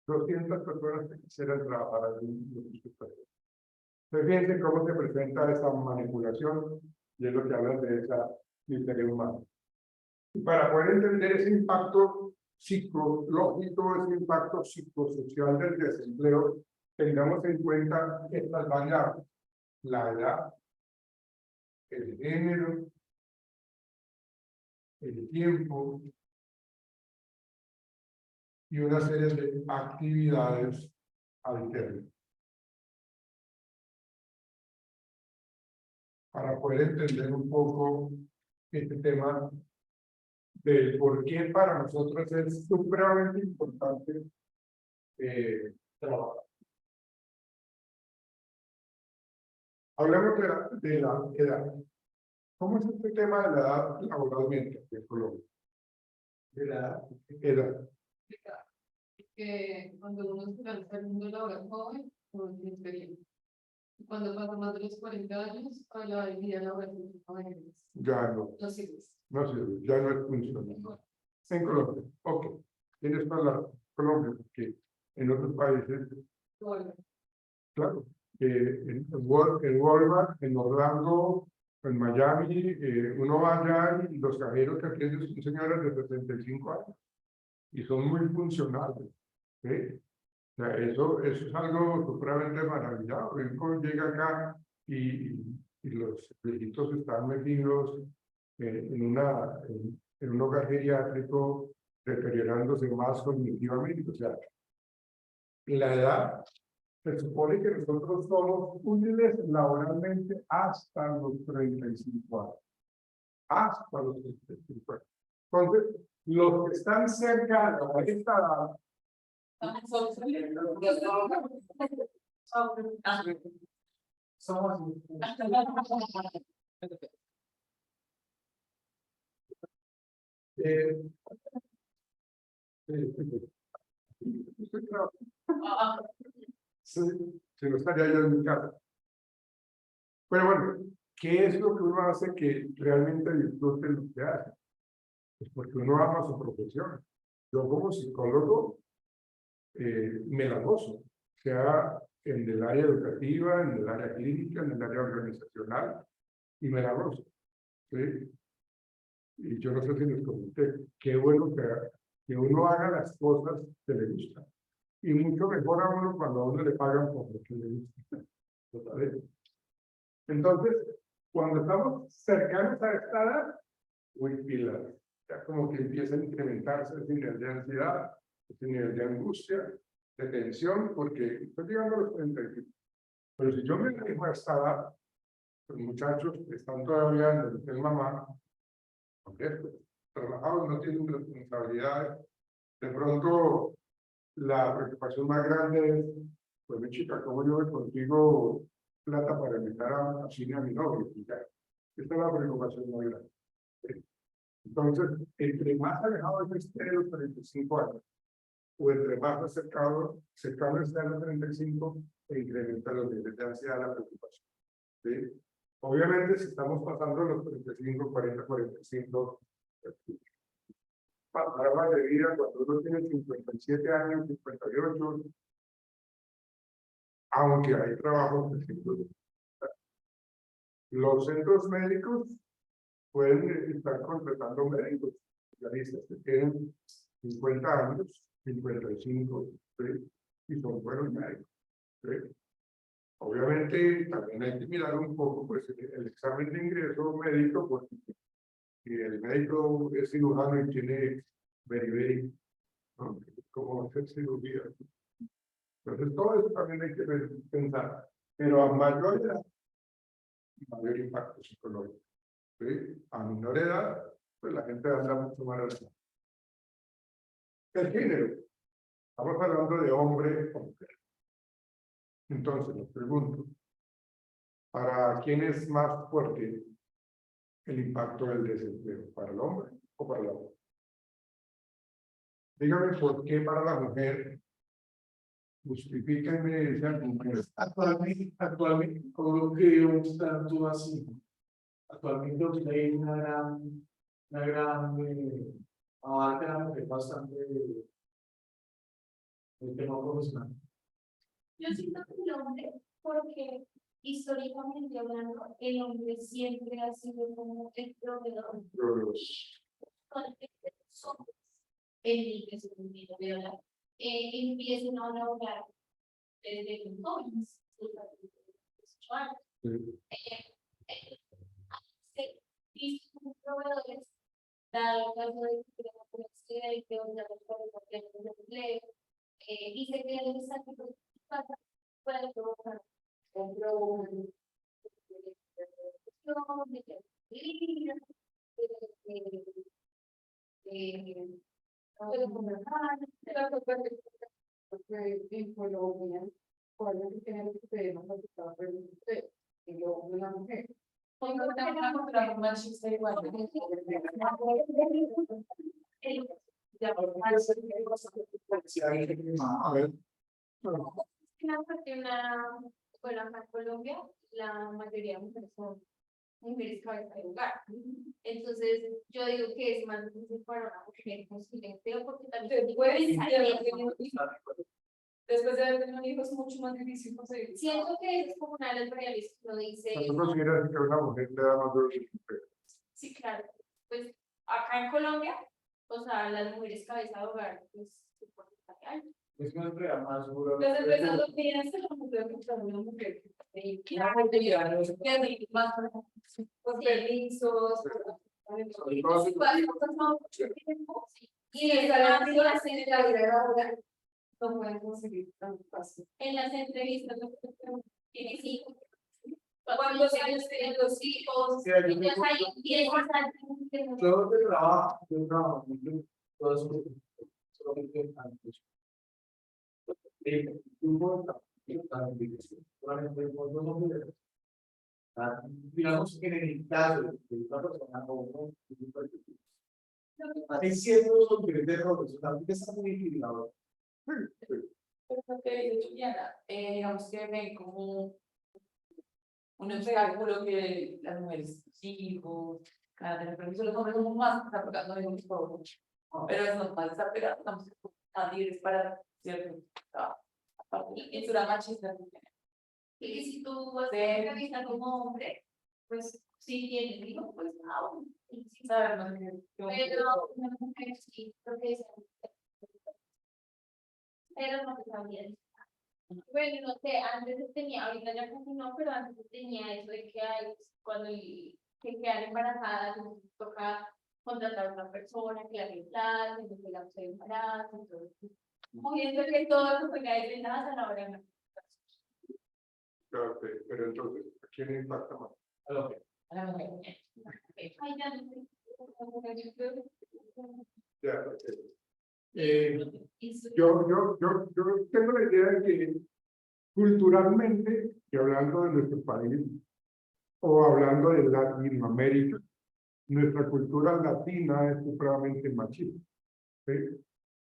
Speaker 1: 200 personas que quisieran trabajar en lo que usted puede. Entonces, fíjense cómo se presenta esa manipulación y es lo que habla de esa miseria humana. Y para poder entender ese impacto psicológico, ese impacto psicosocial del desempleo, tengamos en cuenta estas variables: la edad, el género, el tiempo y una serie de actividades alternas. Para poder entender un poco este tema del por qué para nosotros es supremamente importante trabajar. Hablemos de la edad. ¿Cómo es este tema de la edad laboralmente en Colombia? De la edad.
Speaker 2: Que cuando uno se lanza al mundo laboral joven, uno tiene experiencia. Y cuando pasa más de los 40 años, a la vida laboral joven.
Speaker 1: Ya no.
Speaker 2: No sirve.
Speaker 1: No sirve, ya no es funcional. En Colombia, ok. Tienes toda la Colombia, porque en otros países,
Speaker 2: Bueno,
Speaker 1: claro, en Walmart, en Orlando, en Miami, uno va allá y los cajeros que atienden son señoras de 65 años y son muy funcionales. ¿Sí? O sea, eso es algo supremamente maravilloso. Uno llega acá y y los viejitos están metidos en un hogar geriátrico, deteriorándose más cognitivamente. O sea, la edad, se supone que nosotros somos útiles laboralmente hasta los 35 años. Hasta los 35 años. Entonces, los que están cerca a esta edad,
Speaker 3: Somos
Speaker 1: eh, sí, si no estaría yo en mi casa. Pero bueno, ¿qué es lo que uno hace que realmente disfrute lo que hace? Pues porque uno ama su profesión. Yo como psicólogo me la gozo, sea en el área educativa, en el área clínica, en el área organizacional, y me la gozo. ¿Sí? Y yo no sé si les comenté, qué bueno que uno haga las cosas que le gustan. Y mucho mejor a uno cuando a uno le pagan por lo que le gusta. ¿Vale? Entonces, cuando estamos cercanos a esta edad, uy, pilas, ya como que empieza a incrementarse ese nivel de ansiedad, ese nivel de angustia, de tensión, porque estoy llegando a los 35. Pero si yo me dejo a esta edad, los muchachos que están todavía en el mamá, ¿cierto? Trabajados, no tienen responsabilidades. De pronto, la preocupación más grande es, pues mi chica, ¿cómo yo me consigo plata para invitar a cine a mi novio? Y ya, esta es la preocupación más grande. Entonces, entre más alejado esté de los 35 años, o entre más cercano esté a los 35, se incrementa los niveles de ansiedad, la preocupación. ¿Sí? Obviamente, si estamos pasando los 35, 40, 45, pasar más de vida cuando uno tiene 57 años, 58, aunque hay trabajos de ciclo. Los centros médicos pueden estar contratando médicos especialistas que tienen 50 años, 55, ¿sí? Y son buenos médicos. ¿Sí? Obviamente, también hay que mirar un poco pues, el examen de ingreso médico, porque si el médico es cirujano y tiene beriberi, ¿no? ¿Cómo hacer cirugía? Entonces, todo eso también hay que pensar. Pero a mayor edad, mayor impacto psicológico. ¿Sí? A menor edad, pues la gente anda mucho más relajada. El género. Estamos hablando de hombre o mujer. Entonces, les pregunto, ¿para quién es más fuerte el impacto del desempleo? ¿Para el hombre o para la mujer? Dígame por qué para la mujer. Justifíquenme ese argumento.
Speaker 3: Actualmente, con lo que yo tanto así, actualmente hay una gran abarca bastante el tema profesional.
Speaker 4: Yo siento que el hombre, porque históricamente hablando, el hombre siempre ha sido como el proveedor. Somos el que se permite de hablar, empiezan a laborar desde los jóvenes, y sus proveedores, dado el caso de que tenemos una estudia y que una persona de empleo, y se crea el desafío puede provocar
Speaker 2: en Colombia, ¿cuál es el género que tenemos afectado por el usted? El hombre y la mujer.
Speaker 1: A ver.
Speaker 4: Bueno, acá en Colombia, la mayoría de mujeres son mujeres cabeza de hogar. Entonces, yo digo que es más difícil para una mujer conseguir empleo porque también
Speaker 2: Después de haber tenido hijos, es mucho más difícil conseguir.
Speaker 4: siento que es como una de las realidades que uno dice.
Speaker 1: ¿Tú consideras que una mujer le da más duro que una mujer?
Speaker 4: Sí, claro. Pues acá en Colombia, o sea, las mujeres cabeza de hogar, pues,
Speaker 3: Es una entrega más dura.
Speaker 2: Las empresas no tienen esa mujer que está una mujer que más con permisos, y esa ahora no pueden conseguir tan fácil.
Speaker 4: En las entrevistas, tienes hijos.
Speaker 2: ¿Cuántos años tienen los hijos?
Speaker 3: Sí, yo
Speaker 4: Entonces hay 10 años.
Speaker 3: Yo trabajo, todo eso, solamente antes. Digamos que en el caso de una persona o hay ciertos niveles de errores, o sea, que está muy equilibrado.
Speaker 2: Lo que dice Juliana, digamos que ven como un obstáculo que las mujeres, hijos, cada tener permiso, los hombres somos más, está pegando de un todo, pero es normal, está pegando, estamos más libres para cierto trabajo. Y es una machista.
Speaker 4: Y si tú vas a hacer entrevista como hombre, pues si tienes hijos, pues no. Y si
Speaker 2: Sabemos
Speaker 4: pero una mujer sí, porque es. Pero no está bien. Bueno, no sé, antes tenía, ahorita ya casi no, pero antes tenía eso de que hay, cuando que quedan embarazadas, les toca contratar a una persona que la reemplace, que la se embarazo, entonces, como viendo que todo lo que cae de nada, ahora no.
Speaker 1: Claro, pero entonces, ¿a quién impacta más?
Speaker 3: A lo que
Speaker 2: a la mujer.
Speaker 4: Ay, ya no sé.
Speaker 1: Ya, yo tengo la idea de que culturalmente, y hablando de nuestro país, o hablando de Latinoamérica, nuestra cultura latina es supremamente machista, ¿sí?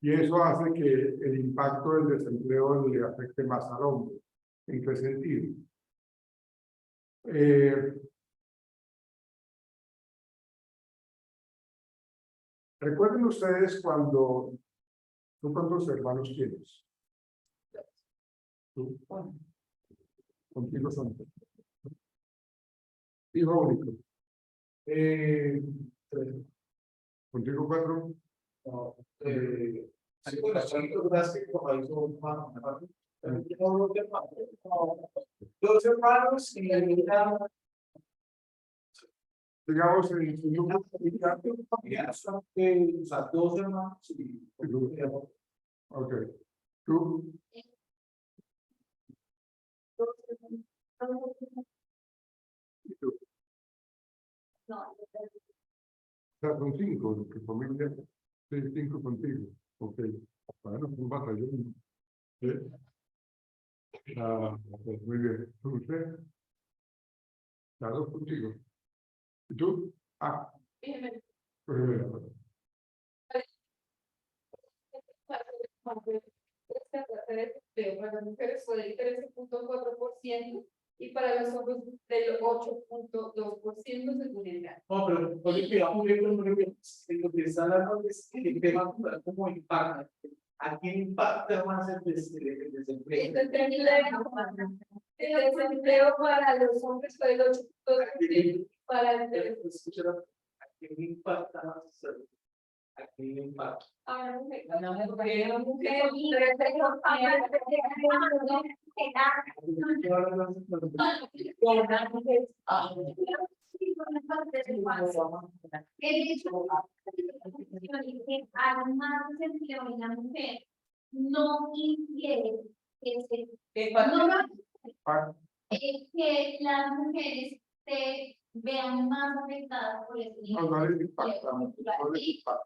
Speaker 1: Y eso hace que el impacto del desempleo le afecte más al hombre. ¿En qué sentido? Recuerden ustedes cuando, ¿tú cuántos hermanos tienes? ¿Tú? Contigo son. Hijo único. Tres. Contigo 4.
Speaker 3: no, así con las chicas que como hizo un hermano, dos hermanos y la mitad.
Speaker 1: Digamos, en su núcleo familiar.
Speaker 3: Ya son, o sea, dos hermanos y
Speaker 1: Ok. ¿Tú? ¿Y tú?
Speaker 4: No,
Speaker 1: O sea, son 5 en tu familia. Sí, 5 contigo. Ok. Bueno, es un batallón. ¿Sí? Pues muy bien. ¿Usted? Las 2 contigo. ¿Y tú? Ah, pues bien.
Speaker 2: Para las mujeres fue del 13.4% y para los hombres del 8.2% según el GAN.
Speaker 3: no, pero porque vamos viendo lo que está hablando es el tema como impacta. ¿A quién impacta más el desempleo?
Speaker 2: El desempleo para los hombres fue del 8.2%, para el
Speaker 3: ¿A quién impacta más? ¿A quién impacta?
Speaker 4: No infiere que las mujeres se vean más afectadas por el
Speaker 1: No les impacta. No les impacta.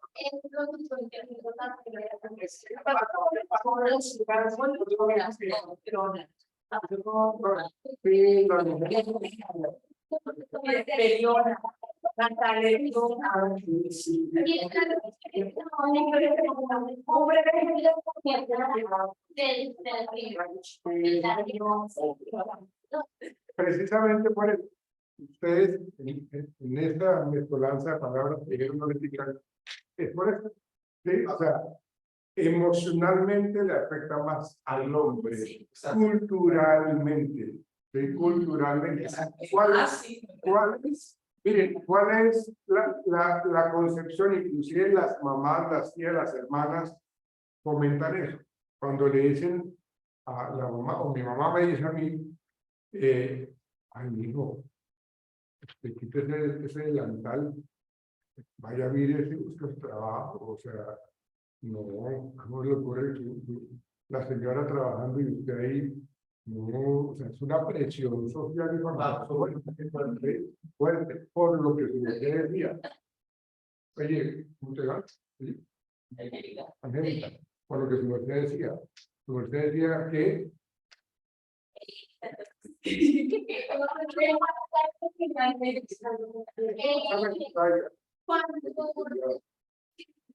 Speaker 1: Sí, precisamente por eso, ustedes en esta mezcolanza de palabras que dijeron no les pican, es por eso. ¿Sí? O sea, emocionalmente le afecta más al hombre, culturalmente. ¿Sí? Culturalmente. Miren, ¿cuál es la concepción? Inclusive las mamás, las tías, las hermanas comentan eso. Cuando le dicen a la mamá, o mi mamá me dice a mí, ay, hijo, quítese ese delantal, vaya, mire si busca trabajo, o sea, no, ¿cómo le ocurre que la señora trabajando y usted ahí? No, o sea, es una presión social y fuerte, fuerte, por lo que usted decía. Oye, ¿cómo te va? ¿Sí? Angélica, por lo que su merced decía. Su merced decía que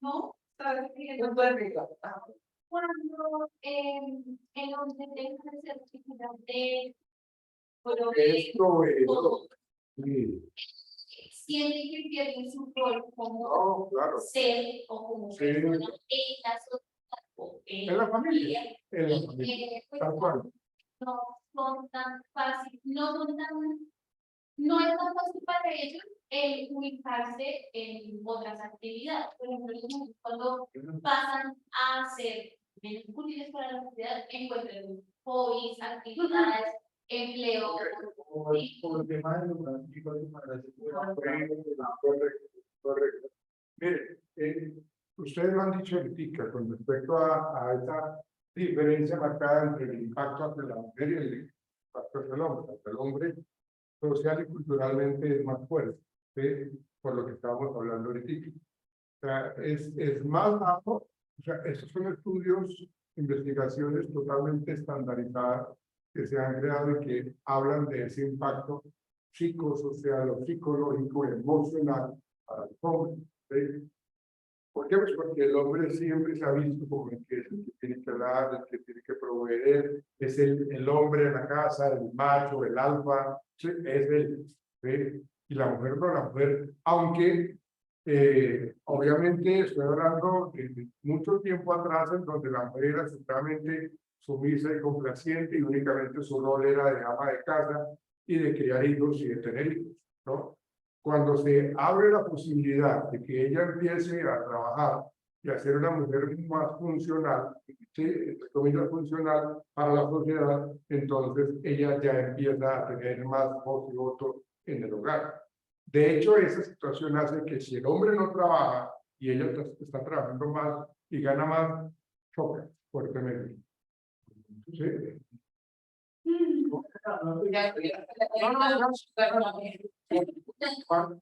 Speaker 4: No, cuando el hombre tenga el certificado de
Speaker 1: es proveedor. Sí,
Speaker 4: siente que pierde su rol como
Speaker 1: no, claro.
Speaker 4: ser o como
Speaker 1: Sí.
Speaker 4: persona en la sociedad o
Speaker 1: En la familia. En la familia.
Speaker 4: pues,
Speaker 1: Tal cual.
Speaker 4: no son tan fácil, no es tan fácil para ellos el ubicarse en otras actividades. Por ejemplo, los niños cuando pasan a ser menos útiles para la sociedad, encuentran hobbies, actividades, empleo.
Speaker 3: Por el tema de los chicos para la seguridad.
Speaker 1: Correcto, correcto. Mire, ustedes lo han dicho ahorita con respecto a esa diferencia marcada entre el impacto hacia la mujer y el impacto hacia el hombre. Hacia el hombre, social y culturalmente es más fuerte, ¿sí? Por lo que estábamos hablando ahorita. O sea, es más bajo, o sea, esos son estudios, investigaciones totalmente estandarizadas que se han creado y que hablan de ese impacto psicosocial o psicológico, emocional para el hombre, ¿sí? ¿Por qué? Pues porque el hombre siempre se ha visto como el que tiene que dar, el que tiene que proveer, es el hombre en la casa, el macho, el alfa, ¿sí? Es él, ¿sí? Y la mujer no, la mujer, aunque obviamente estoy hablando de mucho tiempo atrás en donde la mujer era totalmente sumisa y complaciente y únicamente su rol era de ama de casa y de criar hijos y de tener hijos, ¿no? Cuando se abre la posibilidad de que ella empiece a trabajar y a ser una mujer más funcional, ¿sí? Entre comillas funcional para la sociedad, entonces ella ya empieza a tener más voz y voto en el hogar. De hecho, esa situación hace que si el hombre no trabaja y ella está trabajando más y gana más, choca fuertemente. ¿Sí?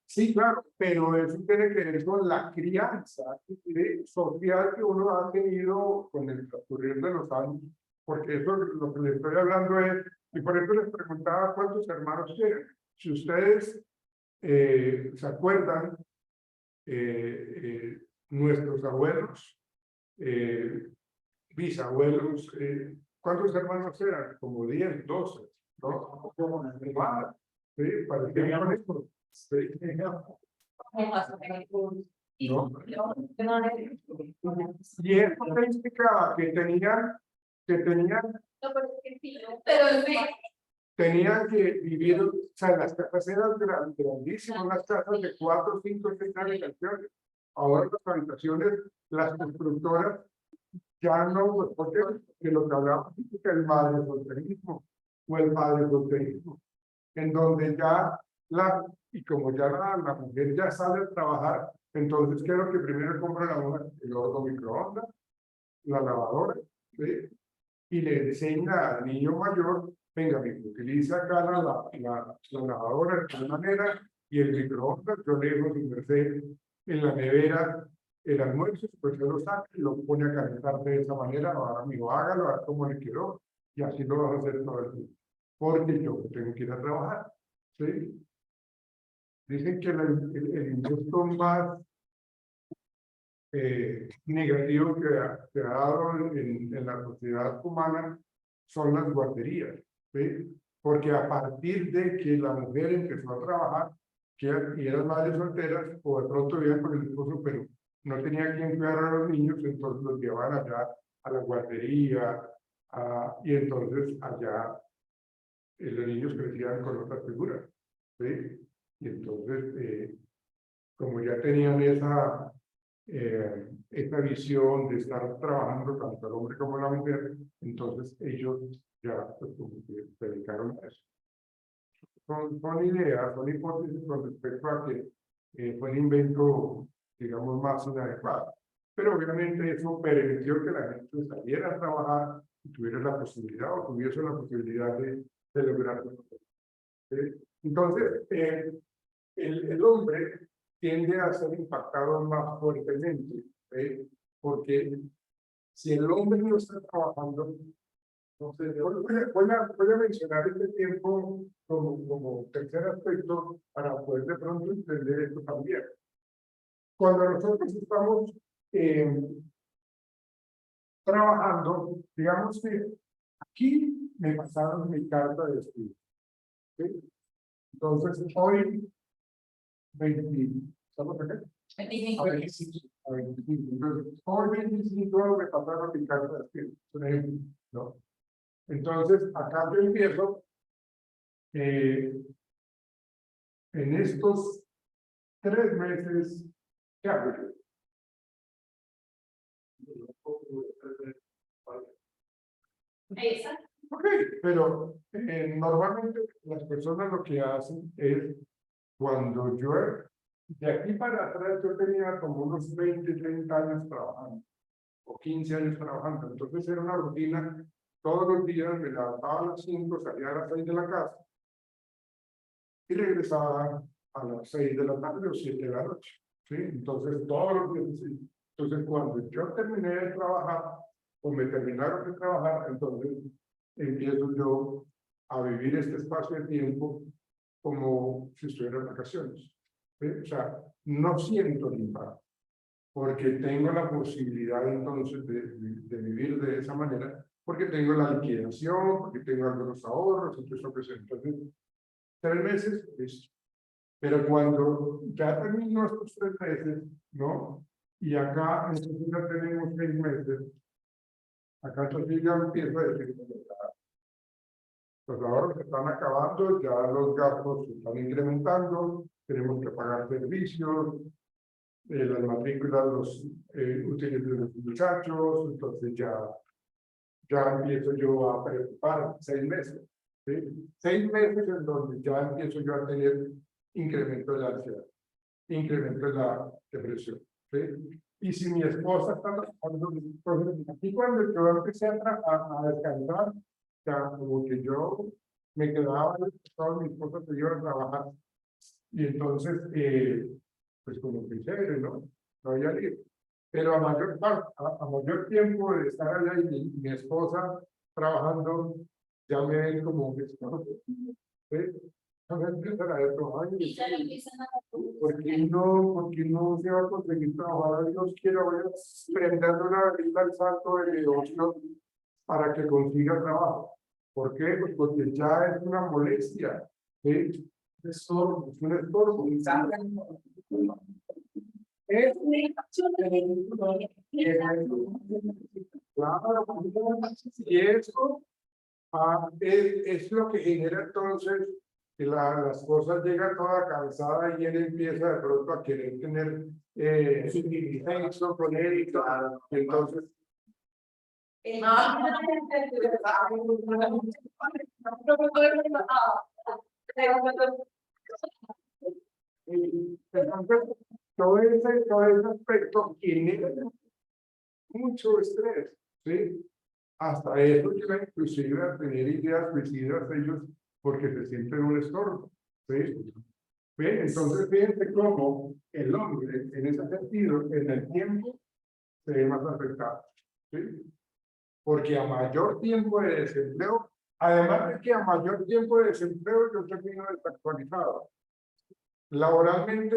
Speaker 1: Sí, claro, pero eso tiene que ver con la crianza social que uno ha tenido con el transcurrir de los años, porque eso lo que les estoy hablando es, y por eso les preguntaba cuántos hermanos tienen. Si ustedes se acuerdan, nuestros abuelos, bisabuelos, ¿cuántos hermanos eran? Como 10, 12, ¿no? Como más, ¿sí? Parecían con esto. ¿Sí? ¿No? Y esto significaba que tenían que vivir, o sea, las casas eran grandísimas, unas casas de 4, 5, 6 habitaciones. Ahora las habitaciones, las constructoras ya no, pues, porque lo que hablamos es que el madre solterismo o el padre solterismo, en donde ya y como ya la mujer ya sale a trabajar, entonces ¿qué es lo que primero compra la mujer? El horno microondas, la lavadora, ¿sí? Y le enseña al niño mayor, venga, utiliza acá la lavadora de tal manera y el microondas, yo le dejo sin merced en la nevera el almuerzo, pues yo lo saco y lo pone a calentar de esa manera, ahora amigo, hágalo, a ver cómo le quedó, y así lo vas a hacer todo el día, porque yo tengo que ir a trabajar, ¿sí? Dicen que el impuesto más negativo que ha dado en la sociedad humana son las guarderías, ¿sí? Porque a partir de que la mujer empezó a trabajar, y eran madres solteras, o de pronto vivían con el esposo, pero no tenía quien cuidar a los niños, entonces los llevaban allá a la guardería, y entonces allá los niños crecían con otras figuras, ¿sí? Y entonces, como ya tenían esta visión de estar trabajando tanto el hombre como la mujer, entonces ellos ya pues, como que se dedicaron a eso. Son ideas, son hipótesis con respecto a que fue un invento, digamos, más inadecuado. Pero obviamente eso permitió que la gente saliera a trabajar y tuviera la posibilidad o tuviese la posibilidad de lograrlo. Entonces, el hombre tiende a ser impactado más fuertemente, porque si el hombre no está trabajando, entonces voy a mencionar este tiempo como tercer aspecto para poder de pronto entender esto también. Cuando nosotros estamos trabajando, digamos que aquí me pasaron mi carta de despido. ¿Sí? Entonces, hoy, 20, ¿estamos acá?
Speaker 2: 25.
Speaker 1: A 25. Entonces, hoy 25 me pasaron mi carta de despido. Es un ejemplo, ¿no? Entonces, acá yo empiezo en estos 3 meses, ¿qué hago yo?
Speaker 4: Esa.
Speaker 1: Ok, pero normalmente las personas lo que hacen es cuando yo, de aquí para atrás, yo tenía como unos 20, 30 años trabajando, o 15 años trabajando, entonces era una rutina, todos los días me levantaba a las 5, salía a las 6 de la casa, y regresaba a las 6 de la tarde o 7 de la noche, ¿sí? Entonces, todos los días, sí. Entonces, cuando yo terminé de trabajar, o me terminaron de trabajar, entonces empiezo yo a vivir este espacio de tiempo como si estuviera en vacaciones. ¿Sí? O sea, no siento el impacto, porque tengo la posibilidad entonces de vivir de esa manera, porque tengo la liquidación, porque tengo algunos ahorros, entonces 3 meses, listo. Pero cuando ya terminó estos 3 meses, ¿no? Y acá entonces ya tenemos 6 meses, acá entonces ya empiezo a decir, los ahorros se están acabando, ya los gastos se están incrementando, tenemos que pagar servicios, las matrículas, los útiles de los muchachos, entonces ya empiezo yo a preocupar 6 meses. ¿Sí? 6 meses en donde ya empiezo yo a tener incremento de la ansiedad, incremento de la depresión. ¿Sí? Y si mi esposa está trabajando, entonces aquí cuando yo empecé a descansar, ya como que yo me quedaba, toda mi esposa se iba a trabajar. Y entonces, pues como que chévere, ¿no? No había libre. Pero a mayor tiempo de estar allá y mi esposa trabajando, ya me ven como un esposo. ¿Sí? Entonces,
Speaker 4: Y ya lo empiezan a
Speaker 1: ¿por qué no se va a conseguir trabajar? Dios quiera, voy a prender una velita al santo de devoción para que consiga trabajo. ¿Por qué? Pues porque ya es una molestia. ¿Sí? Es un estorbo. Claro, y eso es lo que genera entonces que las cosas llegan toda cansada y él empieza de pronto a querer tener sexo con él y todo. Entonces, entonces todo ese aspecto genera mucho estrés, ¿sí? Hasta eso llega inclusive a tener ideas suicidas ellos porque se sienten un estorbo, ¿sí? ¿Ve? Entonces fíjense cómo el hombre en ese sentido en el tiempo se ve más afectado, ¿sí? Porque a mayor tiempo de desempleo, además de que a mayor tiempo de desempleo yo termino desactualizado. Laboralmente,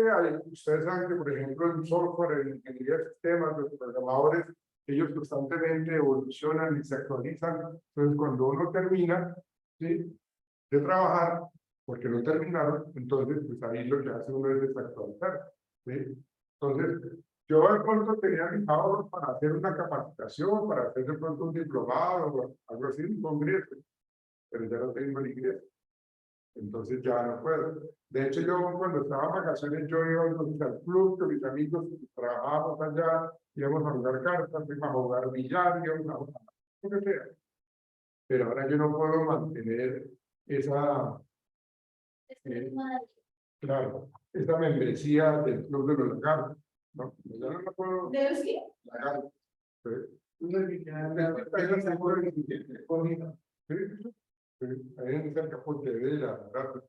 Speaker 1: ustedes saben que, por ejemplo, en software, en ingeniería de sistemas, los programadores, ellos constantemente evolucionan y se actualizan. Entonces, cuando uno termina, ¿sí?, de trabajar, porque no terminaron, entonces, pues ahí lo que hace uno es desactualizar, ¿sí? Entonces, yo de pronto tenía mis ahorros para hacer una capacitación, para hacer de pronto un diplomado o algo así, un congreso, pero ya no tengo el ingreso. Entonces ya no puedo. De hecho, yo cuando estaba en vacaciones, yo iba al club con mis amigos, trabajábamos allá, íbamos a jugar cartas, íbamos a jugar billar, íbamos a jugar lo que sea. Pero ahora yo no puedo mantener esa, claro, esa membresía del club de los lagartos, ¿no? Ya no la puedo
Speaker 2: ¿De los qué?
Speaker 1: pagar. ¿Sí? Ahí en cerca Pontevedra, ¿verdad?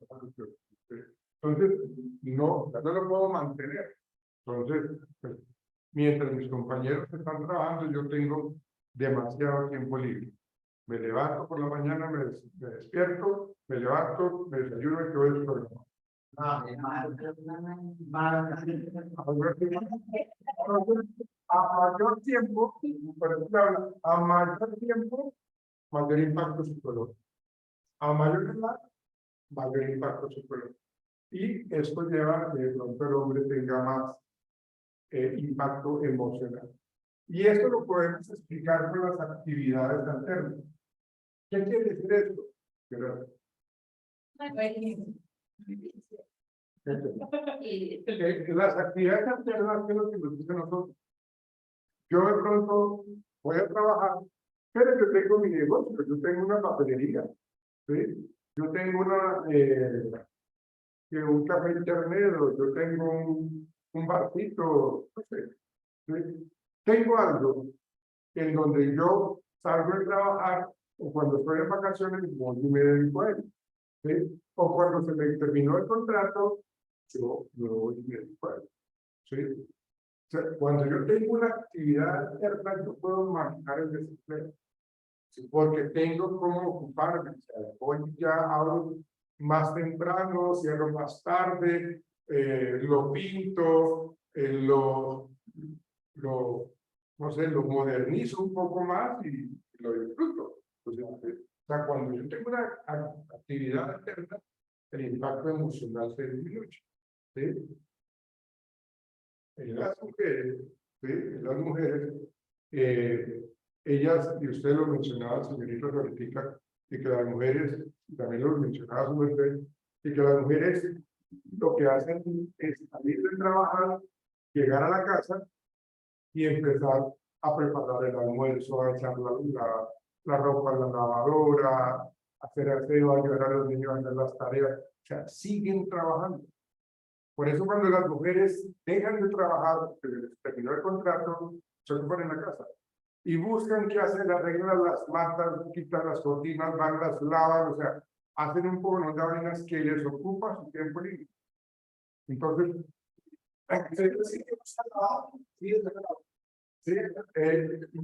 Speaker 1: Entonces, no, ya no lo puedo mantener. Entonces, pues, mientras mis compañeros están trabajando, yo tengo demasiado tiempo libre. Me levanto por la mañana, me despierto, me levanto, me desayuno y todo eso. A mayor tiempo, por ejemplo, a mayor tiempo, mayor impacto psicológico. A mayor edad, mayor impacto psicológico. Y esto lleva a que de pronto el hombre tenga más impacto emocional. Y esto lo podemos explicar con las actividades alternas. ¿Qué quiere decir esto? Las actividades alternas que nos dicen nosotros. Yo de pronto voy a trabajar, pero yo tengo mi negocio, yo tengo una papelería, ¿sí? Yo tengo un café intermedio, yo tengo un barcito, no sé, ¿sí? Tengo algo en donde yo salgo de trabajar o cuando estoy en vacaciones voy y me dedico a él, ¿sí? O cuando se me terminó el contrato, yo me voy y me dedico a él, ¿sí? O sea, cuando yo tengo una actividad alterna, yo puedo manejar el desempleo, ¿sí? Porque tengo cómo ocuparme. O sea, hoy ya abro más temprano, cierro más tarde, lo pinto, no sé, lo modernizo un poco más y lo disfruto. O sea, cuando yo tengo una actividad alterna, el impacto emocional se disminuye, ¿sí? En las mujeres, ¿sí? En las mujeres, ellas, y usted lo mencionaba, señorita ahorita, y que las mujeres, también lo mencionaba su merced, y que las mujeres lo que hacen es salir de trabajar, llegar a la casa y empezar a preparar el almuerzo, a echar la ropa en la lavadora, hacer aseo, ayudar a los niños a hacer las tareas. O sea, siguen trabajando. Por eso cuando las mujeres dejan de trabajar, porque les terminó el contrato, se ocupan en la casa. Y buscan qué hacer, arreglan las matas, quitan las cortinas, van, las lavan, o sea, hacen un poco de vainas que les ocupa su tiempo libre. Entonces, y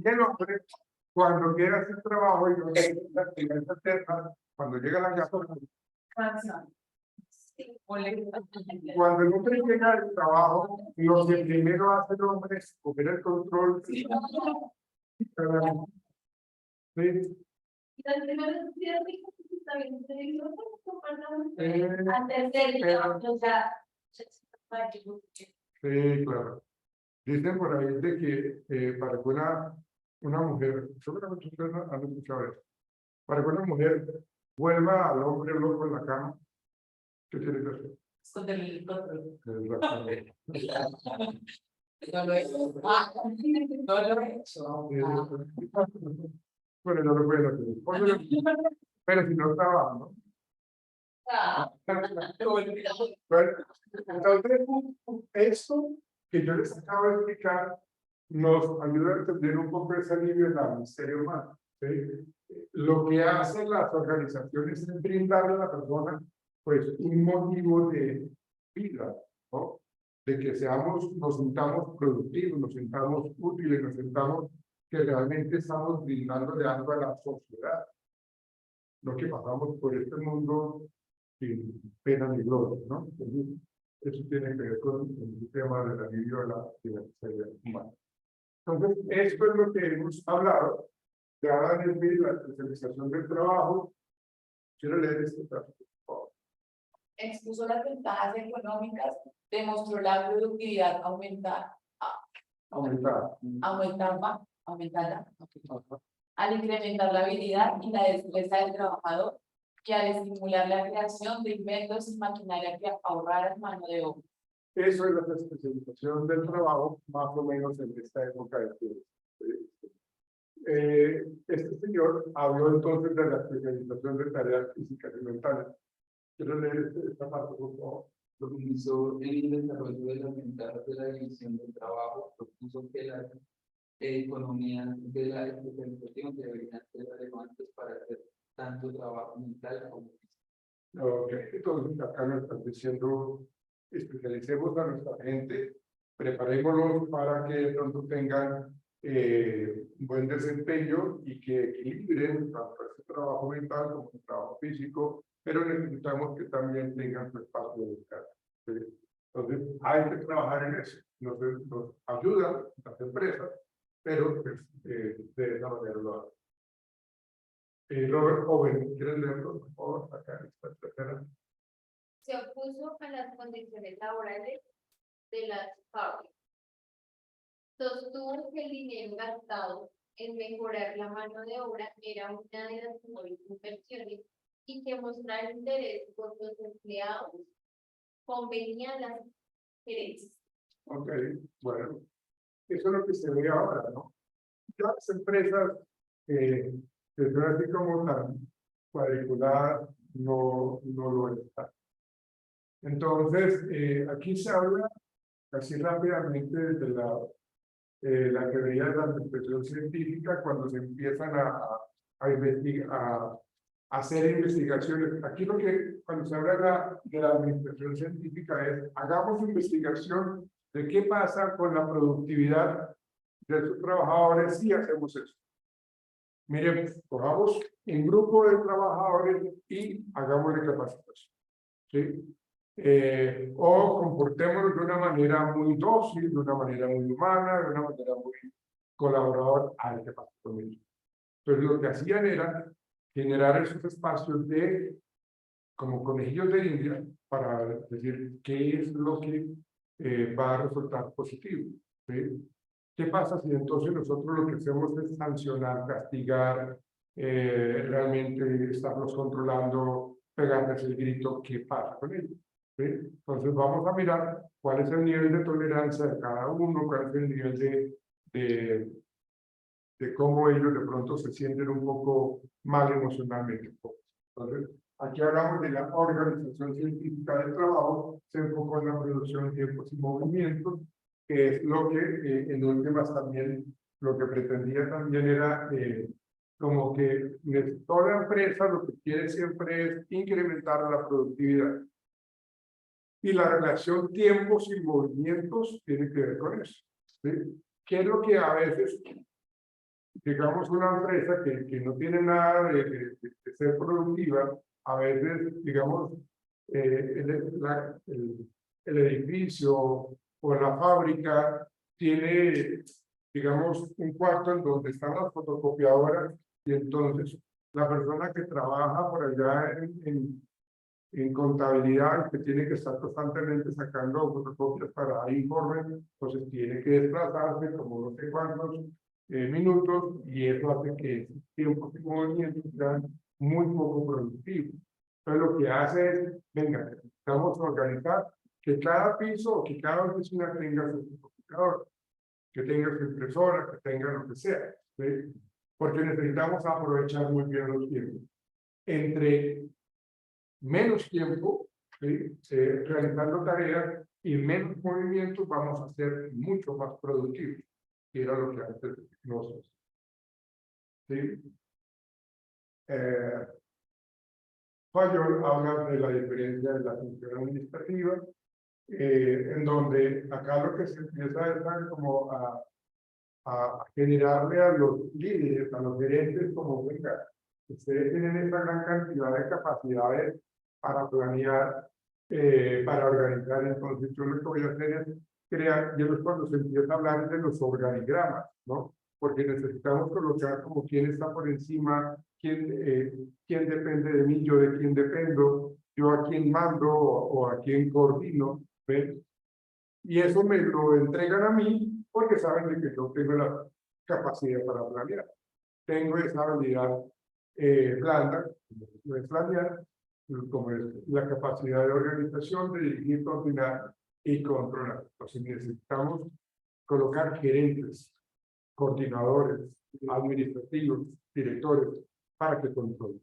Speaker 1: el hombre, cuando quiere hacer trabajo y no tiene la actividad externa, cuando llega a la casa, cuando el hombre llega al trabajo, lo que primero hace el hombre es coger el control. Sí. Sí, claro. Dicen por ahí de que para que una mujer, seguramente ustedes han escuchado eso, para que una mujer vuelva al hombre loco en la cama, ¿qué tiene que hacer?
Speaker 2: Esconder el control.
Speaker 1: Exactamente.
Speaker 2: No lo he hecho. No lo he hecho.
Speaker 1: Bueno, no lo pueden hacer. Pero si no trabaja, ¿no? Bueno, entonces, esto que yo les acabo de explicar nos ayuda a entender un poco ese alivio de la miseria humana, ¿sí? Lo que hacen las organizaciones es brindarle a la persona pues un motivo de vida, ¿no? De que nos sintamos productivos, nos sintamos útiles, nos sintamos que realmente estamos brindándole algo a la sociedad. Lo que pasamos por este mundo sin pena ni gloria, ¿no? Entonces, eso tiene que ver con el tema del alivio de la miseria humana. Entonces, esto es lo que hemos hablado. Ya desde la especialización del trabajo, quiero leer este caso, por favor.
Speaker 2: Expuso las ventajas económicas, demostró la productividad aumentada. Aumentada al incrementar la habilidad y la destreza del trabajador que al estimular la creación de inventos y maquinaria que ahorraran mano de obra.
Speaker 1: Eso es la especialización del trabajo, más o menos en esta época de tiempo. Este señor habló entonces de la especialización de tareas físicas y mentales. Quiero leer esta parte, por favor.
Speaker 5: Profundizó en el desarrollo de las ventajas de la división del trabajo, propuso que las economías de la especialización deberían ser relevantes para hacer tanto trabajo mental como físico.
Speaker 1: Ok, entonces acá nos están diciendo, especialicemos a nuestra gente, preparémoslos para que de pronto tengan un buen desempeño y que equilibren tanto ese trabajo mental como el trabajo físico, pero necesitamos que también tengan su espacio de descanso. ¿Sí? Entonces, hay que trabajar en eso. Nos ayudan las empresas, pero pues, de esa manera lo hacen. Robert Owen, ¿quieres leerlo, por favor? Acá en esta tercera.
Speaker 4: Se opuso a las condiciones laborales de las fábricas. Sostuvo que el dinero gastado en mejorar la mano de obra era una de las mejores inversiones y que mostrar interés por los empleados convenía a las gerencias.
Speaker 1: Ok, bueno, eso es lo que se ve ahora, ¿no? Ya las empresas que son así como tan cuadriculadas no lo están. Entonces, aquí se habla así rápidamente desde la teoría de la investigación científica cuando se empiezan a investigar, a hacer investigaciones. Aquí lo que cuando se habla de la administración científica es hagamos investigación de qué pasa con la productividad de sus trabajadores si hacemos eso. Miren, cojamos un grupo de trabajadores y hagámosle capacitación. ¿Sí? O comportémonos de una manera muy dócil, de una manera muy humana, de una manera muy colaboradora al que pasa con ellos. Entonces lo que hacían era generar esos espacios de como conejillos de India para decir qué es lo que va a resultar positivo. ¿Sí? ¿Qué pasa si entonces nosotros lo que hacemos es sancionar, castigar, realmente estarlos controlando, pegarles el grito? ¿Qué pasa con ellos? ¿Sí? Entonces vamos a mirar cuál es el nivel de tolerancia de cada uno, cuál es el nivel de cómo ellos de pronto se sienten un poco mal emocionalmente. Entonces, aquí hablamos de la organización científica del trabajo, se enfocó en la producción de tiempos y movimientos, que es lo que en últimas también, lo que pretendía también era como que toda la empresa lo que quiere siempre es incrementar la productividad. Y la relación tiempos y movimientos tiene que ver con eso. ¿Sí? ¿Qué es lo que a veces, digamos, una empresa que no tiene nada de ser productiva, a veces, digamos, el edificio o la fábrica tiene, digamos, un cuarto en donde están las fotocopiadoras y entonces la persona que trabaja por allá en contabilidad, que tiene que estar constantemente sacando fotocopias para dar informes, entonces tiene que desplazarse como no sé cuántos minutos y eso hace que tiempos y movimientos sean muy poco productivos. Entonces lo que hace es, venga, vamos a organizar que cada piso o que cada oficina tenga su computador, que tenga su impresora, que tenga lo que sea, ¿sí? Porque necesitamos aprovechar muy bien los tiempos. Entre menos tiempo, ¿sí? Realizando tareas y menos movimientos, vamos a ser mucho más productivos, que era lo que antes no se hacía. ¿Sí? Fayol habla de la diferencia de la función administrativa, en donde acá lo que se empieza es como a generarle a los líderes, a los gerentes, como venga, ustedes tienen esta gran cantidad de capacidades para planear, para organizar, entonces yo lo que voy a hacer es crear, y es cuando se empieza a hablar de los organigramas, ¿no? Porque necesitamos colocar como quién está por encima, quién depende de mí, yo de quién dependo, yo a quién mando o a quién coordino, ¿ves? Y eso me lo entregan a mí porque saben de que yo tengo la capacidad para planear. Tengo esa habilidad blanda, como es planear, como es la capacidad de organización, de dirigir, coordinar y controlar. Entonces necesitamos colocar gerentes, coordinadores, administrativos, directores, para que controlen,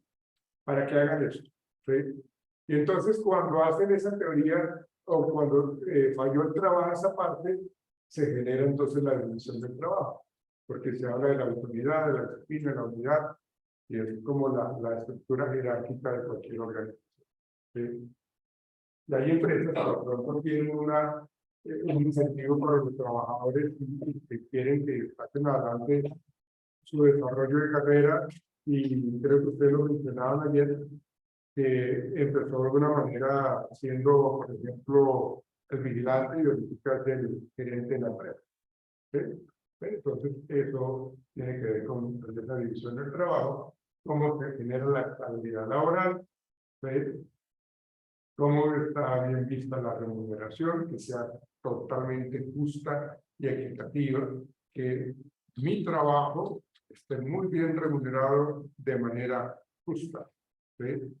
Speaker 1: para que hagan eso. ¿Sí? Y entonces cuando hacen esa teoría, o cuando falló el trabajo, esa parte, se genera entonces la división del trabajo, porque se habla de la autoridad, de la disciplina, de la unidad, y es como la estructura jerárquica de cualquier organización. ¿Sí? Y hay empresas que de pronto tienen un incentivo para los trabajadores y que quieren que pasen adelante su desarrollo de carrera, y creo que ustedes lo mencionaban ayer, que empezó de alguna manera siendo, por ejemplo, el vigilante y verificar del gerente de la empresa. ¿Sí? Entonces, eso tiene que ver con esa división del trabajo, cómo se genera la estabilidad laboral, ¿sí? Cómo está bien vista la remuneración, que sea totalmente justa y equitativa, que mi trabajo esté muy bien remunerado de manera justa. ¿Sí?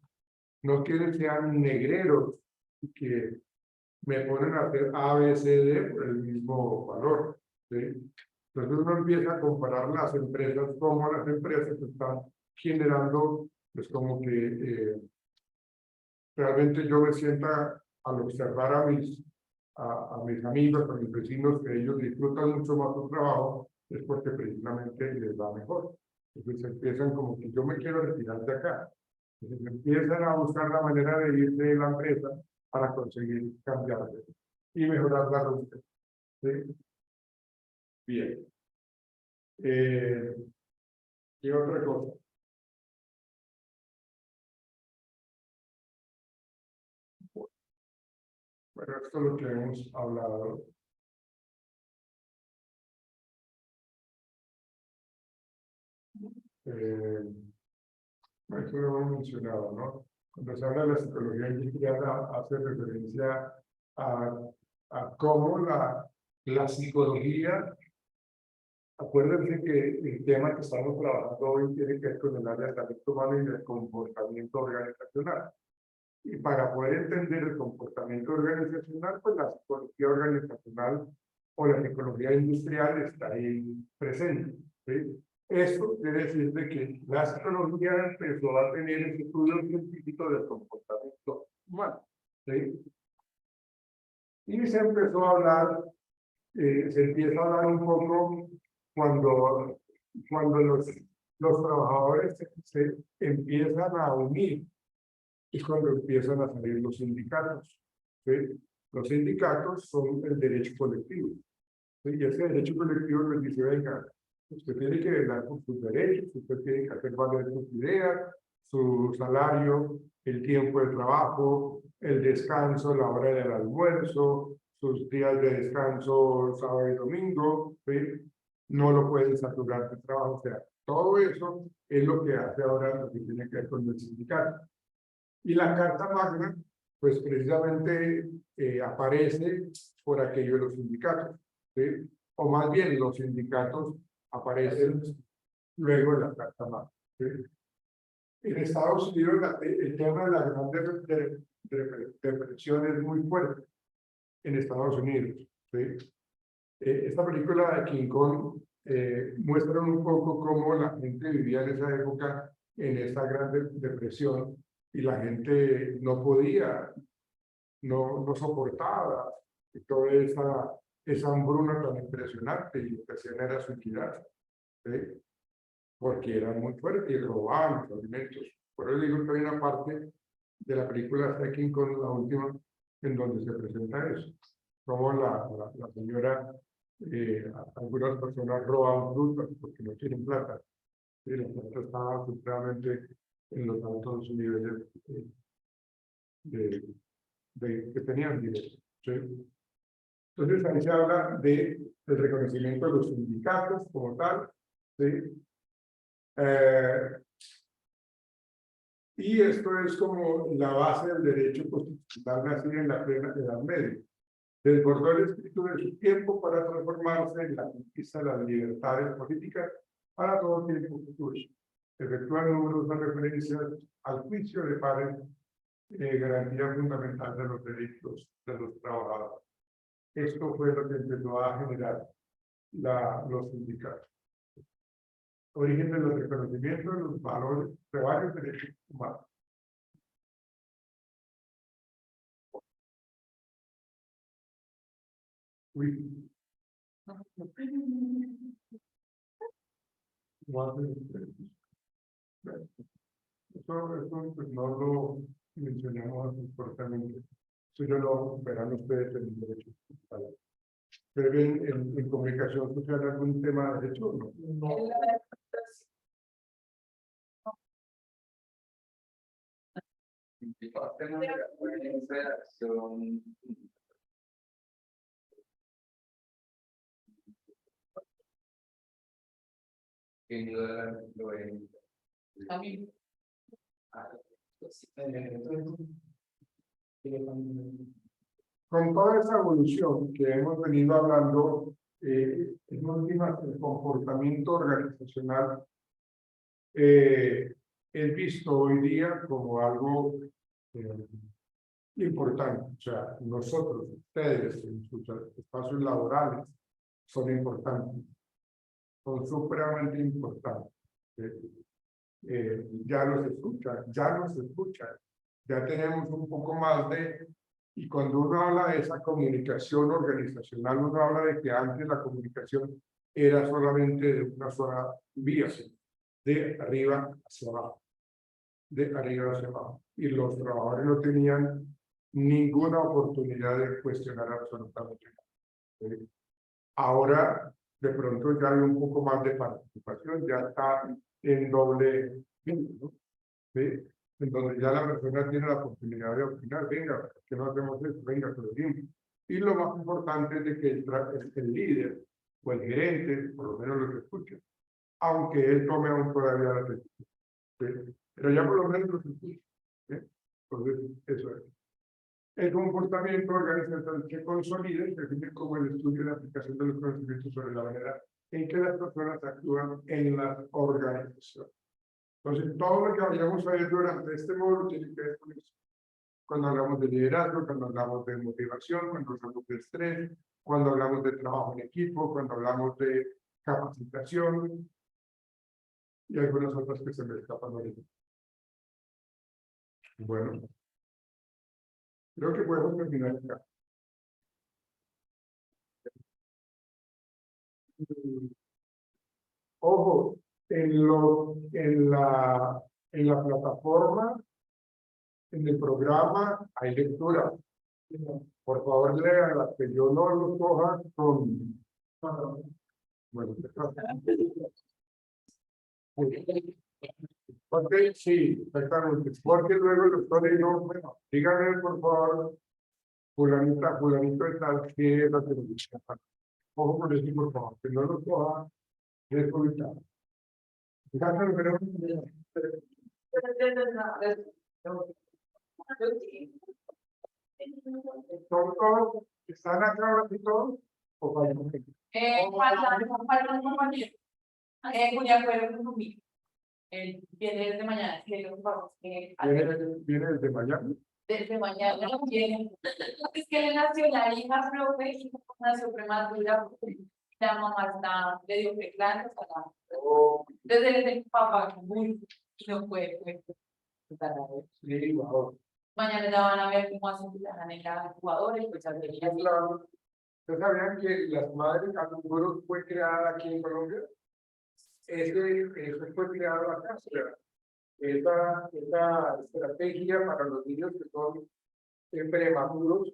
Speaker 1: No quieren que sean negreros que me ponen a hacer A, B, C, D por el mismo valor. ¿Sí? Entonces uno empieza a comparar las empresas, como las empresas están generando, pues como que realmente yo me sienta al observar a mis amigos, a mis vecinos, que ellos disfrutan mucho más su trabajo, es porque precisamente les va mejor. Entonces empiezan como que yo me quiero retirar de acá. Entonces empiezan a buscar la manera de irse de la empresa para conseguir cambiarse y mejorar la ruta. ¿Sí? Bien. ¿Qué otra cosa? Bueno, esto es lo que hemos hablado. Esto lo hemos mencionado, ¿no? Cuando se habla de la psicología industrial, hace referencia a cómo la psicología, acuérdense que el tema que estamos trabajando hoy tiene que ver con el área del talento humano y del comportamiento organizacional. Y para poder entender el comportamiento organizacional, pues la psicología organizacional o la psicología industrial está ahí presente. ¿Sí? Esto quiere decir de que la psicología empezó a tener ese estudio científico del comportamiento humano. ¿Sí? Y se empezó a hablar, se empieza a hablar un poco cuando los trabajadores se empiezan a unir, y cuando empiezan a salir los sindicatos. ¿Sí? Los sindicatos son el derecho colectivo. ¿Sí? Y ese derecho colectivo les dice, venga, usted tiene que velar por sus derechos, usted tiene que hacer valer sus ideas, su salario, el tiempo de trabajo, el descanso, la hora del almuerzo, sus días de descanso sábado y domingo. ¿Sí? No lo pueden saturar de trabajo. O sea, todo eso es lo que hace ahora lo que tiene que ver con el sindicato. Y la Carta Magna, pues precisamente aparece por aquello de los sindicatos, ¿sí? O más bien los sindicatos aparecen luego en la Carta Magna. ¿Sí? En Estados Unidos el tema de la gran depresión es muy fuerte en Estados Unidos. ¿Sí? Esta película de King Kong muestra un poco cómo la gente vivía en esa época, en esa gran depresión, y la gente no podía, no soportaba toda esa hambruna tan impresionante, y lo que hacían era suicidarse, ¿sí? Porque eran muy fuertes y robaban los alimentos. Por eso digo que hay una parte de la película de King Kong, la última, en donde se presenta eso, como la señora, algunas personas roban frutas porque no tienen plata, y la plata estaba realmente en los altos niveles que tenían dinero. ¿Sí? Entonces ahí se habla del reconocimiento de los sindicatos como tal. ¿Sí? Y esto es como la base del derecho constitucional nacido en la plena Edad Media. Desbordó el espíritu de su tiempo para transformarse en la conquista de las libertades políticas para todo tiempo futuro. efectúan numerosas referencias al juicio de pares, garantía fundamental de los derechos de los trabajadores. Esto fue lo que empezó a generar los sindicatos. Origen de los reconocimientos de los valores de varios derechos humanos. Uy. Eso pues, no lo mencionamos importante. Eso yo lo verán ustedes en el derecho. ¿Pero ven en comunicación social algún tema de derecho? No.
Speaker 2: No.
Speaker 5: Tenemos una redacción que no lo es.
Speaker 2: También.
Speaker 1: Con toda esa evolución que hemos venido hablando, en últimas, el comportamiento organizacional es visto hoy día como algo importante. O sea, nosotros, ustedes, en sus espacios laborales, son importantes, son supremamente importantes. Ya nos escuchan, ya tenemos un poco más de... Y cuando uno habla de esa comunicación organizacional, uno habla de que antes la comunicación era solamente de una sola vía, de arriba hacia abajo, de arriba hacia abajo. Y los trabajadores no tenían ninguna oportunidad de cuestionar absolutamente nada. Ahora, de pronto ya hay un poco más de participación, ya está en doble, ¿no? ¿Sí? En donde ya la persona tiene la oportunidad de opinar, venga, que no hacemos esto, venga, que lo dimos. Y lo más importante es de que el líder o el gerente, por lo menos lo que escucha, aunque él tome aún todavía la decisión, ¿sí? Pero ya por lo menos lo escucha, ¿sí? Entonces, eso es. El comportamiento organizacional que consolida y define como el estudio y la aplicación de los conocimientos sobre la manera en que las personas actúan en las organizaciones. Entonces, todo lo que vayamos a ver durante este módulo tiene que ver con eso. Cuando hablamos de liderazgo, cuando hablamos de motivación, cuando hablamos de estrés, cuando hablamos de trabajo en equipo, cuando hablamos de capacitación y algunas otras que se me escapan ahorita. Bueno, creo que podemos terminar acá. Ojo, en la plataforma, en el programa, hay lectura. Por favor, léanla, que yo no lo coja con... Bueno, porque sí, exactamente. Porque luego los colegios, bueno, díganme por favor, fulanito de tal, que es la televisión. Ojo con eso, por favor, que no lo coja desubicado. ¿Todos están acá ahora y todos? ¿O faltan?
Speaker 2: Faltan compañeros. Julián fue conmigo. Viene desde mañana.
Speaker 1: ¿Viene desde Miami?
Speaker 2: Desde mañana viene. Es que le nació la hija, profe, y nació prematura. La mamá está, le dio preclares a la. Desde el papá, muy, y no puede,
Speaker 1: Sí, wow.
Speaker 2: Mañana ya van a ver cómo hacen la neta de jugadores, pues ya vería.
Speaker 1: Claro. ¿Ustedes sabían que las madres a futuro fue creada aquí en Colombia? Eso fue creado acá. O sea, esa estrategia para los niños que son prematuros,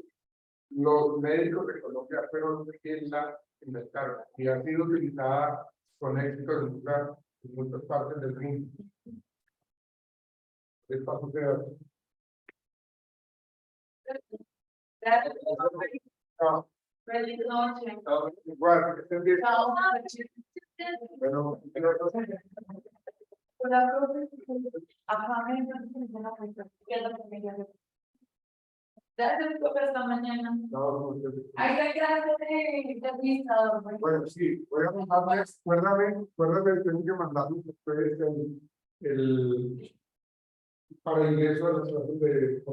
Speaker 1: los médicos de Colombia fueron los que la inventaron y ha sido utilizada con éxito en muchas partes del mundo. Esta sociedad.
Speaker 2: Gracias.
Speaker 1: No,
Speaker 2: Feliz noche.
Speaker 1: igual, que estén bien.
Speaker 2: Chao.
Speaker 1: Bueno,
Speaker 2: Hola, profe. Ajá, me encanta la fiesta. Gracias, profe, hasta mañana.
Speaker 1: no,
Speaker 2: Ay, gracias, administrador.
Speaker 1: bueno, sí, voy a mandarles, recuérdame, tengo que mandarles ustedes el para ingreso a la clase de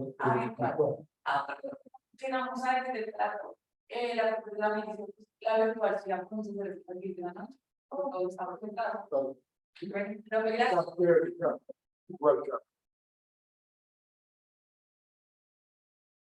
Speaker 2: Llegamos a este trato, la virtualidad con su perspectiva, ¿no? Todo está presentado. Pero gracias.
Speaker 1: igual que